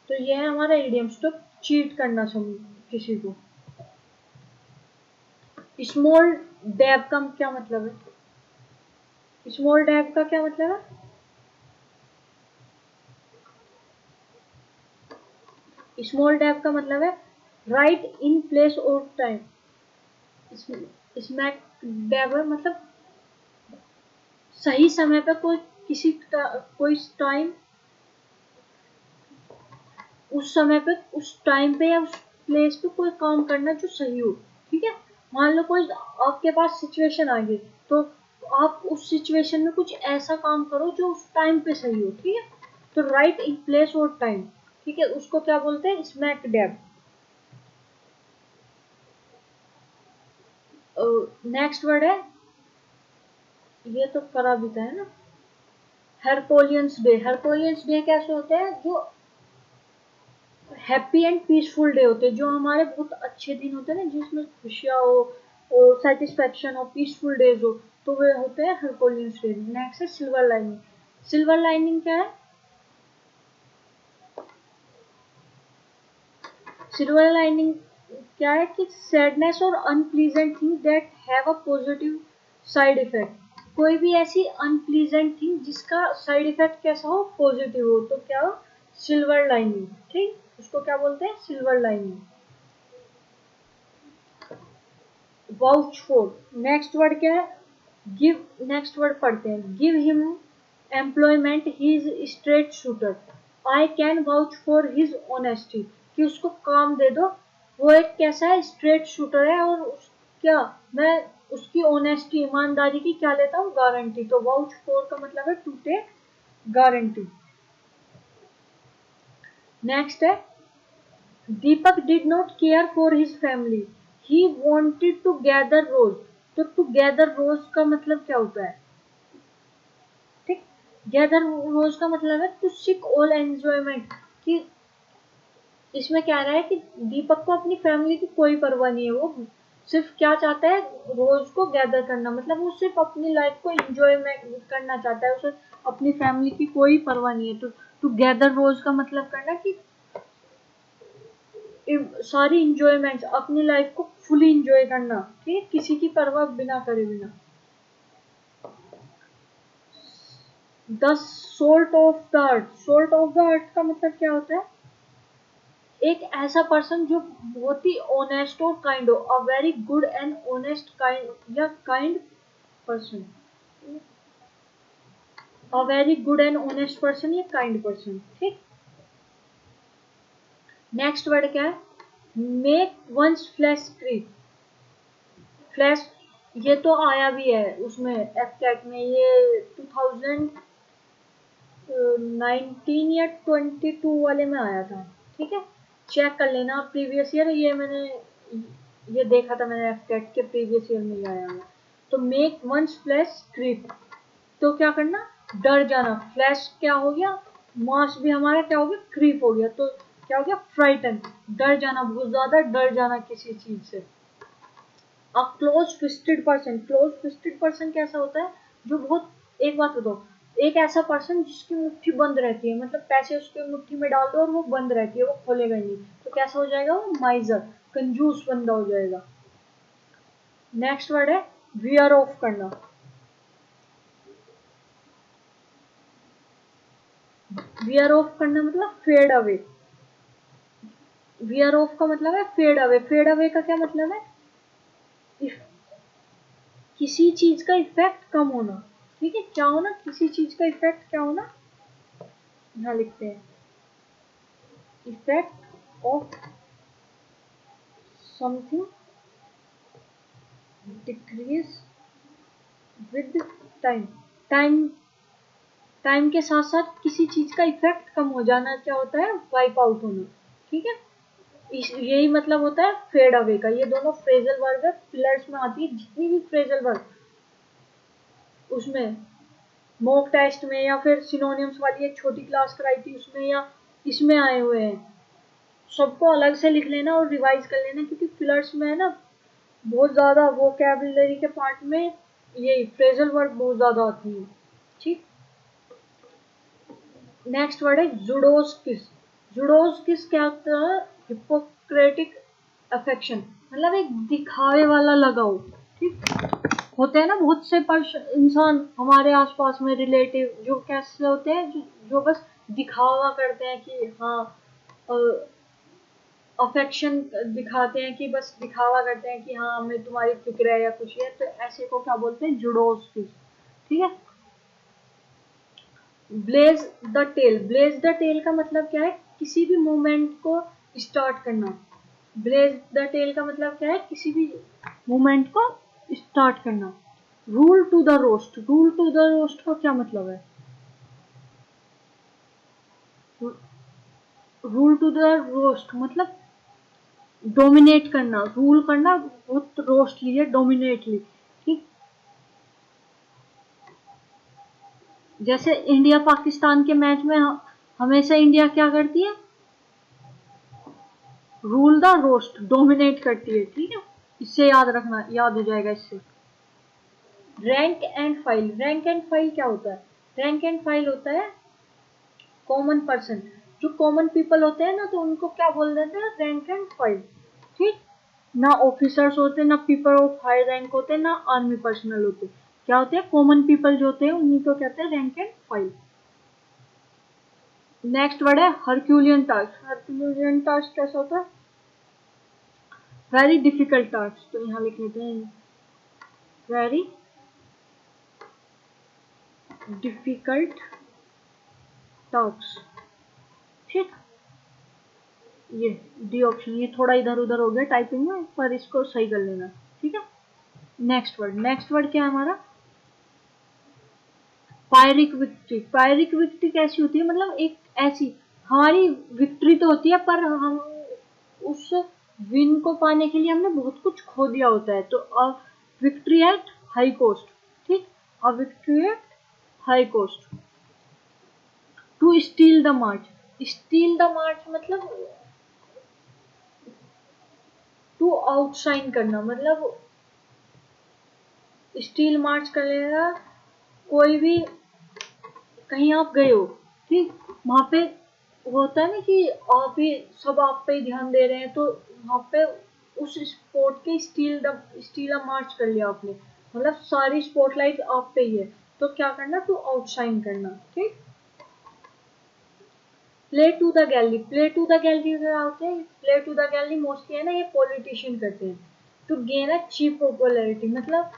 तो ये है हमारा इडियम्स। तो चीट करना किसी को। स्मॉल डैब का क्या मतलब है? स्मॉल डैब का क्या मतलब है? स्मॉल डैब का मतलब है राइट इन प्लेस और टाइम। स्मैक डैब मतलब सही समय पर कोई टाइम, उस समय पे उस टाइम पे या उस प्लेस पे कोई काम करना जो सही हो। ठीक है, मान लो कोई आपके पास सिचुएशन आ गई, तो आप उस सिचुएशन में कुछ ऐसा काम करो जो उस टाइम पे सही हो। ठीक है, तो राइट इन प्लेस और टाइम। ठीक है, उसको क्या बोलते हैं? Smack dab. नेक्स्ट वर्ड है, ये तो करा भी था है ना, हरकोलियंस डे। हरकोलियंस डे कैसे होते हैं? जो हैप्पी एंड पीसफुल डे होते हैं, जो हमारे बहुत अच्छे दिन होते हैं ना, जिसमें खुशियाँ हो सेटिस्फेक्शन हो, पीसफुल डेज हो, तो वे होते हैं हरकोलियंस डे। नेक्स्ट है सिल्वर लाइनिंग। सिल्वर लाइनिंग क्या है? सिल्वर लाइनिंग क्या है? कि सैडनेस और unpleasant thing that have a positive side effect. कोई भी ऐसी अनप्लीजेंट थिंग जिसका साइड इफेक्ट कैसा हो? पॉजिटिव हो, तो क्या हो? Silver lining. ठीक, उसको क्या बोलते हैं? Silver lining. Vouch for. Next word क्या है? गिव। नेक्स्ट वर्ड पढ़ते हैं। Give him employment, he is straight shooter. I can vouch for his honesty. कि उसको काम दे दो, वो एक कैसा है? स्ट्रेट शूटर है, और क्या मैं उसकी ऑनेस्टी ईमानदारी की क्या लेता हूँ? गारंटी। तो वाउच फॉर का मतलब है टू टेक गारंटी। नेक्स्ट है Deepak did not care for his family, he wanted to gather rose. तो टू गैदर रोज का मतलब क्या होता है? ठीक, गैदर रोज का मतलब है टू सीक ऑल एंजॉयमेंट। कि इसमें क्या रहा है कि दीपक को अपनी फैमिली की कोई परवाह नहीं है, वो सिर्फ क्या चाहता है? रोज को गैदर करना। मतलब वो सिर्फ अपनी लाइफ को एंजॉयमेंट करना चाहता है, उसे अपनी फैमिली की कोई परवाह नहीं है। तो टू गैदर रोज का मतलब करना कि सारी इंजॉयमेंट अपनी लाइफ को फुली इंजॉय करना। ठीक है, किसी की परवाह बिना करे बिना। The salt of the earth. Salt of the earth का मतलब क्या होता है? एक ऐसा पर्सन जो बहुत ही ऑनेस्ट और काइंड हो। A very good and honest kind या kind person. A very good and honest person या काइंड पर्सन। ठीक, नेक्स्ट वर्ड क्या है? Make one's flesh creep. Flesh ये तो आया भी है उसमें एफकेट में, ये 2019 या 22 वाले में आया था। ठीक है, चेक कर लेना प्रीवियस ईयर, ये मैंने ये देखा था मैंने एफकेट के प्रीवियस ईयर में ही आया हुआ। तो मेक वंस फ्लैश क्रीप, तो क्या करना? डर जाना। फ्लैश क्या हो गया? मास भी हमारा क्या हो गया? क्रीप हो गया। तो क्या हो गया? फ्राइटन, डर जाना, बहुत ज्यादा डर जाना किसी चीज से। A close fisted person. Close fisted person कैसा होता है? जो बहुत, एक बात बताओ, एक ऐसा पर्सन जिसकी मुट्ठी बंद रहती है, मतलब पैसे उसके मुट्ठी में डाल दो और वो बंद रहती है, वो खोलेगा ही नहीं, तो कैसा हो जाएगा? वो माइजर, कंजूस बंदा हो जाएगा। नेक्स्ट वर्ड है वियर ऑफ करना। वियर ऑफ करना मतलब फेड अवे, वियर ऑफ का मतलब है फेड अवे, फेड अवे का क्या मतलब है, इफ किसी चीज का इफेक्ट कम होना, ठीक है, क्या होना, किसी चीज का इफेक्ट क्या होना, यहाँ लिखते हैं effect of something decrease with time, time time के साथ साथ किसी चीज का इफेक्ट कम हो जाना क्या होता है, वाइप आउट होना, ठीक है, यही मतलब होता है फेड अवे का। ये दोनों फ्रेजल वर्ब है, पिलर्स में आती है जितनी भी फ्रेजल वर्ब उसमें, मॉक टेस्ट में या फिर सिनोनिम्स वाली एक छोटी क्लास कराई थी उसमें या इसमें आए हुए हैं, सबको अलग से लिख लेना और रिवाइज कर लेना, क्योंकि फिलर्स में है ना बहुत ज्यादा वोकैबुलरी के पार्ट में ये फ्रेजल वर्ब बहुत ज्यादा आती है, ठीक। नेक्स्ट वर्ड है जुडोस किस, जुडोस किस क्या होता है, हिपोक्रेटिक अफेक्शन, मतलब एक दिखावे वाला लगाओ, ठीक, होते हैं ना बहुत से इंसान हमारे आसपास में रिलेटिव जो कैसे होते हैं जो बस दिखावा करते हैं कि हाँ अफेक्शन दिखाते हैं, कि बस दिखावा करते हैं कि हाँ हमें तुम्हारी फिक्र है या कुछ है, तो ऐसे को क्या बोलते हैं, जुडोस किस, ठीक है। Blaze the trail, blaze the trail का मतलब क्या है, किसी भी मूवमेंट को स्टार्ट करना, ब्लेज द टेल का मतलब क्या है, किसी भी मूवमेंट को स्टार्ट करना। Rule to the roost, rule to the roost का क्या मतलब है, रूल टू द रोस्ट मतलब डोमिनेट करना, रूल करना, बहुत रोस्टली है डोमिनेटली, ठीक। जैसे इंडिया पाकिस्तान के मैच में हमेशा इंडिया क्या करती है, रूल द रोस्ट, डोमिनेट करती है, ठीक है, इससे याद रखना, याद हो जाएगा इससे। Rank and file, rank and file क्या होता है, रैंक एंड फाइल होता है कॉमन पर्सन, जो कॉमन पीपल होते हैं ना तो उनको क्या बोल देते हैं, रैंक एंड फाइल, ठीक। ना ऑफिसर्स होते, ना पीपल ऑफ हाई रैंक होते, ना आर्मी पर्सनल होते, क्या होते हैं, कॉमन पीपल जो होते हैं उन्हीं को कहते हैं rank and file. Next word है हरक्यूलियन टास्क, हरक्यूलियन टास्क कैसा होता है, वेरी डिफिकल्ट टास्क, तो यहाँ लिख लेते हैं वेरी डिफिकल्ट टास्क, ठीक। ये डी ऑप्शन, ये थोड़ा इधर उधर हो गया टाइपिंग में, पर इसको सही कर लेना, ठीक है। नेक्स्ट वर्ड, नेक्स्ट वर्ड क्या है हमारा, पायरिक विक्ट्री, पायरिक विक्ट्री कैसी होती है, मतलब एक ऐसी हमारी विक्ट्री तो होती है पर हम उस विन को पाने के लिए हमने बहुत कुछ खो दिया होता है, तो विक्ट्री एट हाई कोस्ट, ठीक, a victory at high cost. To steal the march, steal the march मतलब टू आउटशाइन करना, मतलब स्टील मार्च कर लेना, कोई भी कहीं आप गए हो, ठीक, वहां पे होता है ना कि आप ही सब आप पे ही ध्यान दे रहे हैं, तो वहां पे उस स्पोर्ट के स्टील मार्च कर लिया आपने, मतलब सारी स्पॉटलाइट आप पे ही है, तो क्या करना, टू आउटशाइन करना, ठीक। Play to the gallery, play to the gallery क्या होते हैं, play to the gallery mostly है ना ये पॉलिटिशियन करते हैं, to gain a cheap popularity, मतलब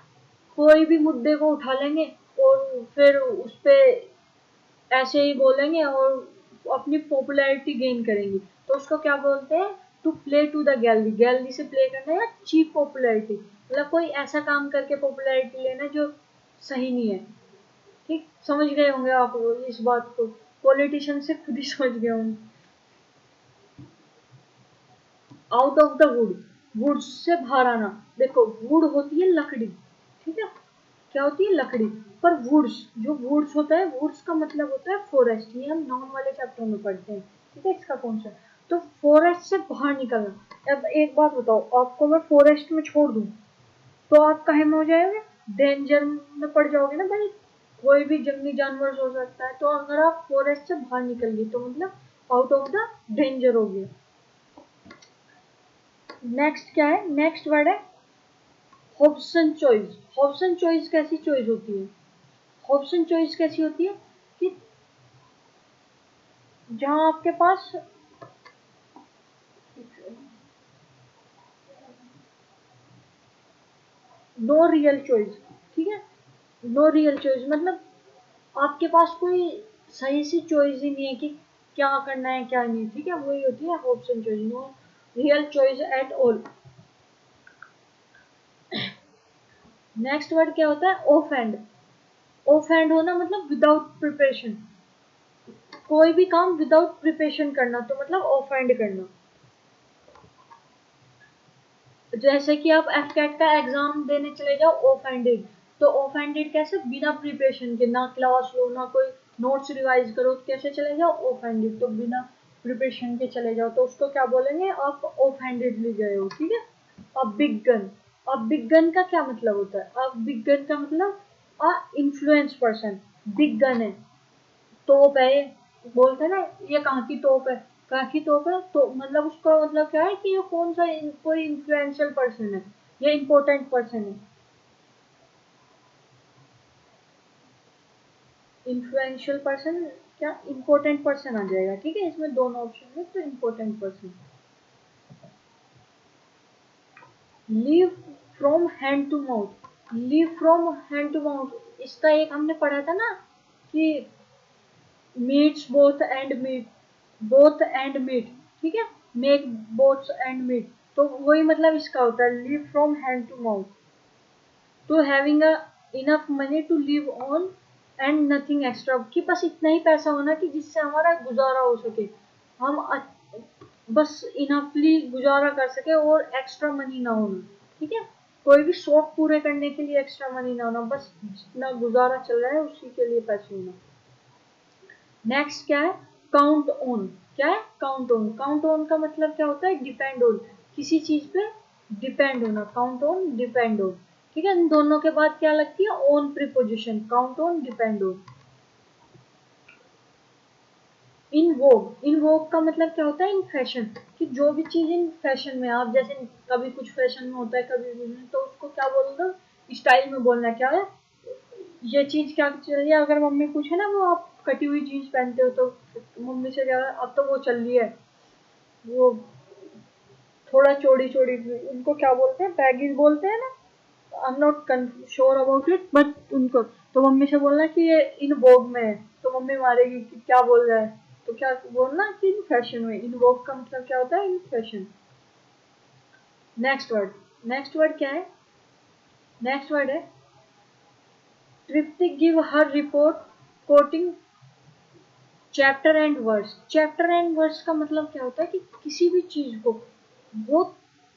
कोई भी मुद्दे को उठा लेंगे और फिर उस पे ऐसे ही बोलेंगे और अपनी पॉपुलैरिटी गेन करेंगे, तो उसको क्या बोलते हैं, to play to the gallery, gallery से प्ले करना या चीप पॉपुलैरिटी, मतलब कोई ऐसा काम करके पॉपुलैरिटी लेना जो सही नहीं है, ठीक, समझ गए होंगे आप इस बात को, पॉलिटिशियन से खुद ही समझ गए होंगे। Out of the wood, would say बाहर आना, देखो वुड होती है लकड़ी, ठीक है, क्या होती है लकड़ी, पर वुड्स, जो वुड्स होता है, वुड्स का मतलब होता है फॉरेस्ट, ये हम नॉन वाले चैप्टर में पढ़ते हैं, ठीक है, इसका कौन सा, तो फॉरेस्ट से बाहर निकलना। अब एक बात बताओ, आपको मैं फॉरेस्ट में छोड़ दूं तो आप कहे में हो जाएंगे, डेंजर में पड़ जाओगे ना भाई, कोई भी जंगली जानवर हो सकता है, तो अगर आप फॉरेस्ट से बाहर निकल गए तो मतलब आउट ऑफ द डेंजर हो गए। नेक्स्ट क्या है, नेक्स्ट वर्ड है हॉब्सन चॉइस, हॉब्सन चॉइस कैसी चॉइस होती है, हॉब्सन चॉइस कैसी होती है कि जहां आपके पास नो रियल चॉइस, ठीक है। नो रियल चॉइस मतलब आपके पास कोई सही सी चॉइस ही नहीं है कि क्या करना है क्या नहीं, ठीक है। वही होती है option choice, no real choice at all. Next word क्या होता है? Of hand. ऑफ हैंड होना मतलब विदाउट प्रिपरेशन, कोई भी काम विदाउट प्रिपरेशन करना, तो मतलब ऑफ हैंड करना। जैसे कि आप एफ कैट का एग्जाम देने चले जाओ ऑफ हैंडेड, तो ऑफ हैंडेड कैसे? बिना प्रिपरेशन के, ना क्लास लो ना कोई नोट्स रिवाइज करो, तो कैसे चले जाओ? Of handed. तो बिना प्रिपरेशन के चले जाओ तो उसको क्या बोलेंगे? आप ऑफ हैंडेडली गए हो, ठीक है। अब बिग गन। अब बिग गन का क्या मतलब होता है? अब बिग गन का मतलब इन्फ्लुएंस पर्सन। बिग गन है, तोप है, बोलते हैं ना ये कहाँ की तोप है, कहाँ की तोप है, तो मतलब उसका मतलब क्या है कि ये कौन सा कोई इन्फ्लुएंशियल पर्सन है, ये इम्पोर्टेंट पर्सन है। इन्फ्लुएंशियल पर्सन क्या इम्पोर्टेंट पर्सन आ जाएगा, ठीक है। इसमें दोनों ऑप्शन है, तो important person. Live from hand to mouth. Live from hand to mouth, इसका एक हमने पढ़ा था ना कि meets both end meet, both end meet, ठीक है। मेक बोथ एंड मीट, तो वही मतलब इसका होता है live from hand to mouth. तो having enough money to live on and nothing extra, कि बस इतना ही पैसा होना कि जिससे हमारा गुजारा हो सके, हम बस इनफली गुजारा कर सके और एक्स्ट्रा मनी ना होना, ठीक है। कोई भी शौक पूरे करने के लिए एक्स्ट्रा मनी ना होना, बस जितना गुजारा चल रहा है उसी के लिए पैसे होना। नेक्स्ट क्या है? Count on. क्या है? Count on. काउंट ऑन का मतलब क्या होता है? डिपेंड ऑन, किसी चीज पे डिपेंड होना। काउंट ऑन, डिपेंड ऑन, ठीक है। इन दोनों के बाद क्या लगती है? On preposition. Count on, depend on. In vogue. In vogue का मतलब क्या होता है? इन फैशन, कि जो भी चीज इन फैशन में, आप जैसे कभी कुछ फैशन में होता है कभी कुछ नहीं, तो उसको क्या बोल दो? स्टाइल में बोलना। क्या है ये चीज? क्या चल रही है? अगर मम्मी पूछे ना, वो आप कटी हुई जीन्स पहनते हो, तो मम्मी से क्या है, अब तो वो चल रही है, वो थोड़ा चौड़ी चौड़ी, उनको क्या बोलते हैं? बैगीज बोलते हैं ना। I am not sure about it, but उनको, तो मम्मी से बोलना कि ये इन वोग में है, तो मम्मी मारेगी कि क्या बोल रहा है, तो क्या बोलना कि इन फैशन में। इन वोग का मतलब क्या होता है? In fashion. Next word. Next word क्या है? नेक्स्ट वर्ड है ट्रिप्टिक give her report quoting chapter and verse. Chapter and verse का मतलब क्या होता है कि किसी भी चीज को वो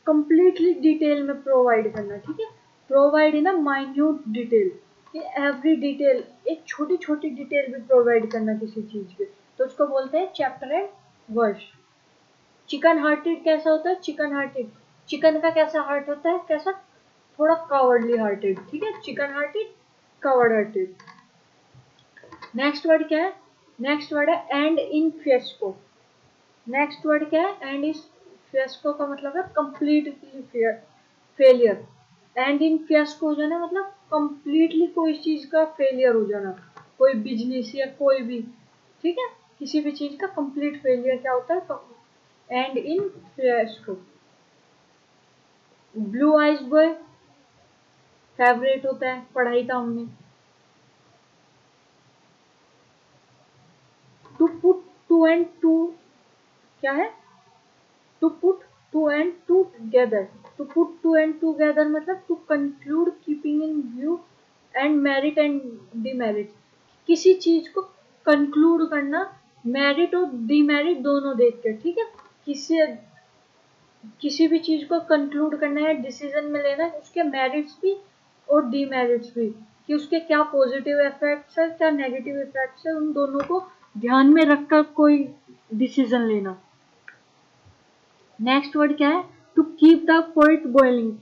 कंप्लीटली डिटेल में प्रोवाइड करना, ठीक है। Provide in a minute detail, कि एवरी डिटेल, एक छोटी छोटी डिटेल भी प्रोवाइड करना किसी चीज के, तो उसको बोलते हैं chapter and verse. Chicken hearted कैसा होता है? चिकन हार्टेड, चिकन का कैसा हार्ट होता है? कैसा? थोड़ा कावर्डली हार्टेड, ठीक है। Chicken hearted, coward hearted. Next word क्या है? नेक्स्ट वर्ड है एंड इन फिएस्को। नेक्स्ट वर्ड क्या है? एंड इज फिएस्को का मतलब है कंप्लीटली फेलियर। एंड इन फिएस्को हो जाना मतलब कंप्लीटली कोई चीज का फेलियर हो जाना, कोई बिजनेस या कोई भी, ठीक है। किसी भी चीज का कंप्लीट फेलियर क्या होता है? And in फिएस्को। Blue eyes boy favourite होता है, पढ़ाई था हमने। To put to and to क्या है? To put to and to together. To put to and together मतलब to conclude keeping in view and merit and demerit, किसी चीज को कंक्लूड करना, मेरिट और डिमेरिट दोनों देख कर, ठीक है। किसी किसी भी चीज को कंक्लूड करना है, डिसीजन में लेना है, उसके मेरिट्स भी और डिमेरिट्स भी, कि उसके क्या पॉजिटिव इफेक्ट्स है क्या नेगेटिव इफेक्ट्स है, उन दोनों को ध्यान में रखकर कोई डिसीजन लेना। नेक्स्ट वर्ड क्या है? To keep the pot boiling.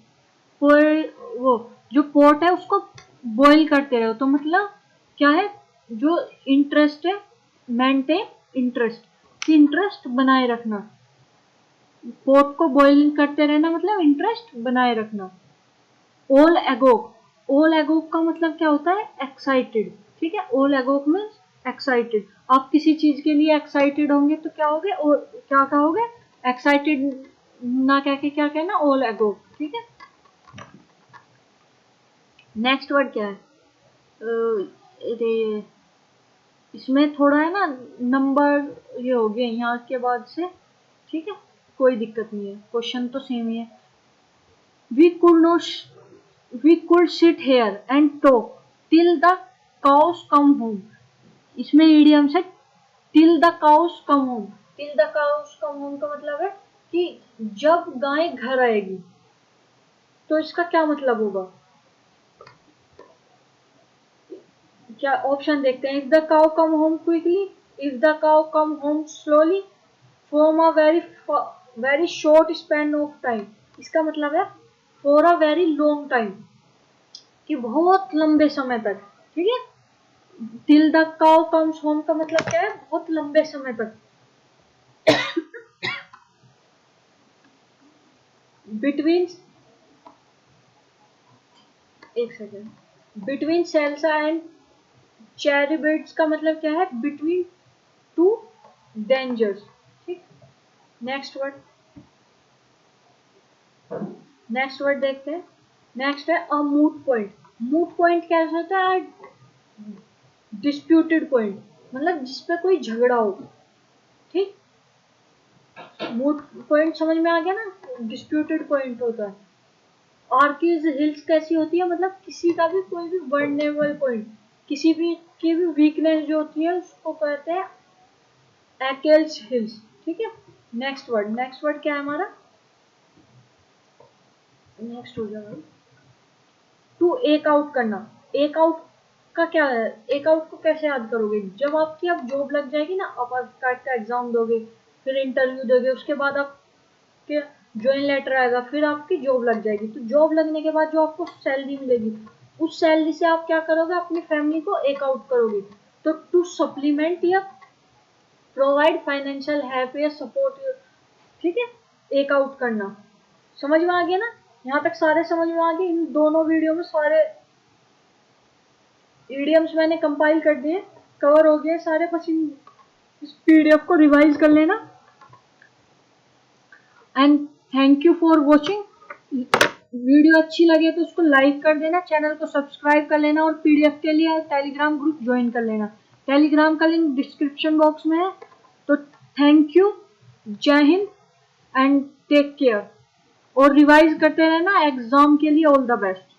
वो जो पॉट है उसको बॉईल करते रहो, तो मतलब क्या है? जो इंटरेस्ट है, मेंटेन इंटरेस्ट, इंटरेस्ट बनाए रखना। पॉट को बॉइलिंग करते रहना मतलब इंटरेस्ट बनाए रखना। ओल एगोक। ओल एगोक का मतलब क्या होता है? एक्साइटेड, ठीक है। ओल एगोक मीन्स एक्साइटेड। आप किसी चीज के लिए एक्साइटेड होंगे तो क्या होगे, और क्या कहोगे, एक्साइटेड ना कह के क्या कहना, ऑल एगो। ठीक है, नेक्स्ट वर्ड क्या है, अरे इसमें थोड़ा है ना नंबर ये हो गए यहाँ के बाद से। ठीक है, कोई दिक्कत नहीं है, क्वेश्चन तो सेम ही है। We could not we could sit here and talk till the cows come home. इसमें इडियम्स है till the cows come home. Till the cows come home का मतलब है कि जब गाय घर आएगी। तो इसका क्या मतलब होगा, क्या ऑप्शन देखते हैं। If the cow come home quickly, if the cow come home slowly, from a very short span of time. इसका मतलब है for a very long time, कि बहुत लंबे समय तक। ठीक है, till the cow comes home का मतलब क्या है, बहुत लंबे समय तक। बिटवीन, एक सेकेंड, बिटवीन सेल्सा एंड चैरिबेट्स का मतलब क्या है, बिटवीन टू डेंजर्स। ठीक, नेक्स्ट वर्ड, नेक्स्ट वर्ड देखते हैं। नेक्स्ट है अ मूट पॉइंट। मूट पॉइंट कैसे होता है, डिस्प्यूटेड पॉइंट, मतलब जिसपे कोई झगड़ा हो। ठीक, मूट पॉइंट समझ में आ गया ना, डिस्प्यूटेड पॉइंट होता है। आर्कीज हिल्स कैसी होती है, मतलब किसी का भी कोई भी वर्नेबल पॉइंट, किसी भी की भी वीकनेस जो होती है उसको कहते हैं एक्ल्स हिल्स। ठीक है, नेक्स्ट वर्ड, नेक्स्ट वर्ड क्या है हमारा, नेक्स्ट हो जाएगा टू एक आउट करना। एक आउट का क्या है, एक आउट को कैसे याद करोगे, जब आपकी अब जॉब लग जाएगी ना, आप कैट का एग्जाम दोगे, फिर इंटरव्यू दोगे, उसके बाद आपके ज्वाइन लेटर आएगा, फिर आपकी जॉब लग जाएगी। तो जॉब लगने के बाद जो आपको सैलरी मिलेगी, उस सैलरी से आप क्या करोगे, अपनी फैमिली को एक आउट करोगे। तो टू सप्लीमेंट या प्रोवाइड फाइनेंशियल हेल्प या सपोर्ट। ठीक है, एक आउट करना, समझ में आ गया ना, यहाँ तक सारे समझ में आ गए। इन दोनों वीडियो में सारे ईडियम्स मैंने कंपाइल कर दिए, कवर हो गए सारे। बस इस पीडीएफ को रिवाइज कर लेना। And thank you for watching. Video अच्छी लगे तो उसको लाइक कर देना, चैनल को सब्सक्राइब कर लेना, और पीडीएफ के लिए टेलीग्राम ग्रुप ज्वाइन कर लेना। टेलीग्राम का लिंक डिस्क्रिप्शन बॉक्स में है। तो थैंक यू, जय हिंद एंड टेक केयर, और रिवाइज करते रहना एग्जाम के लिए। All the best.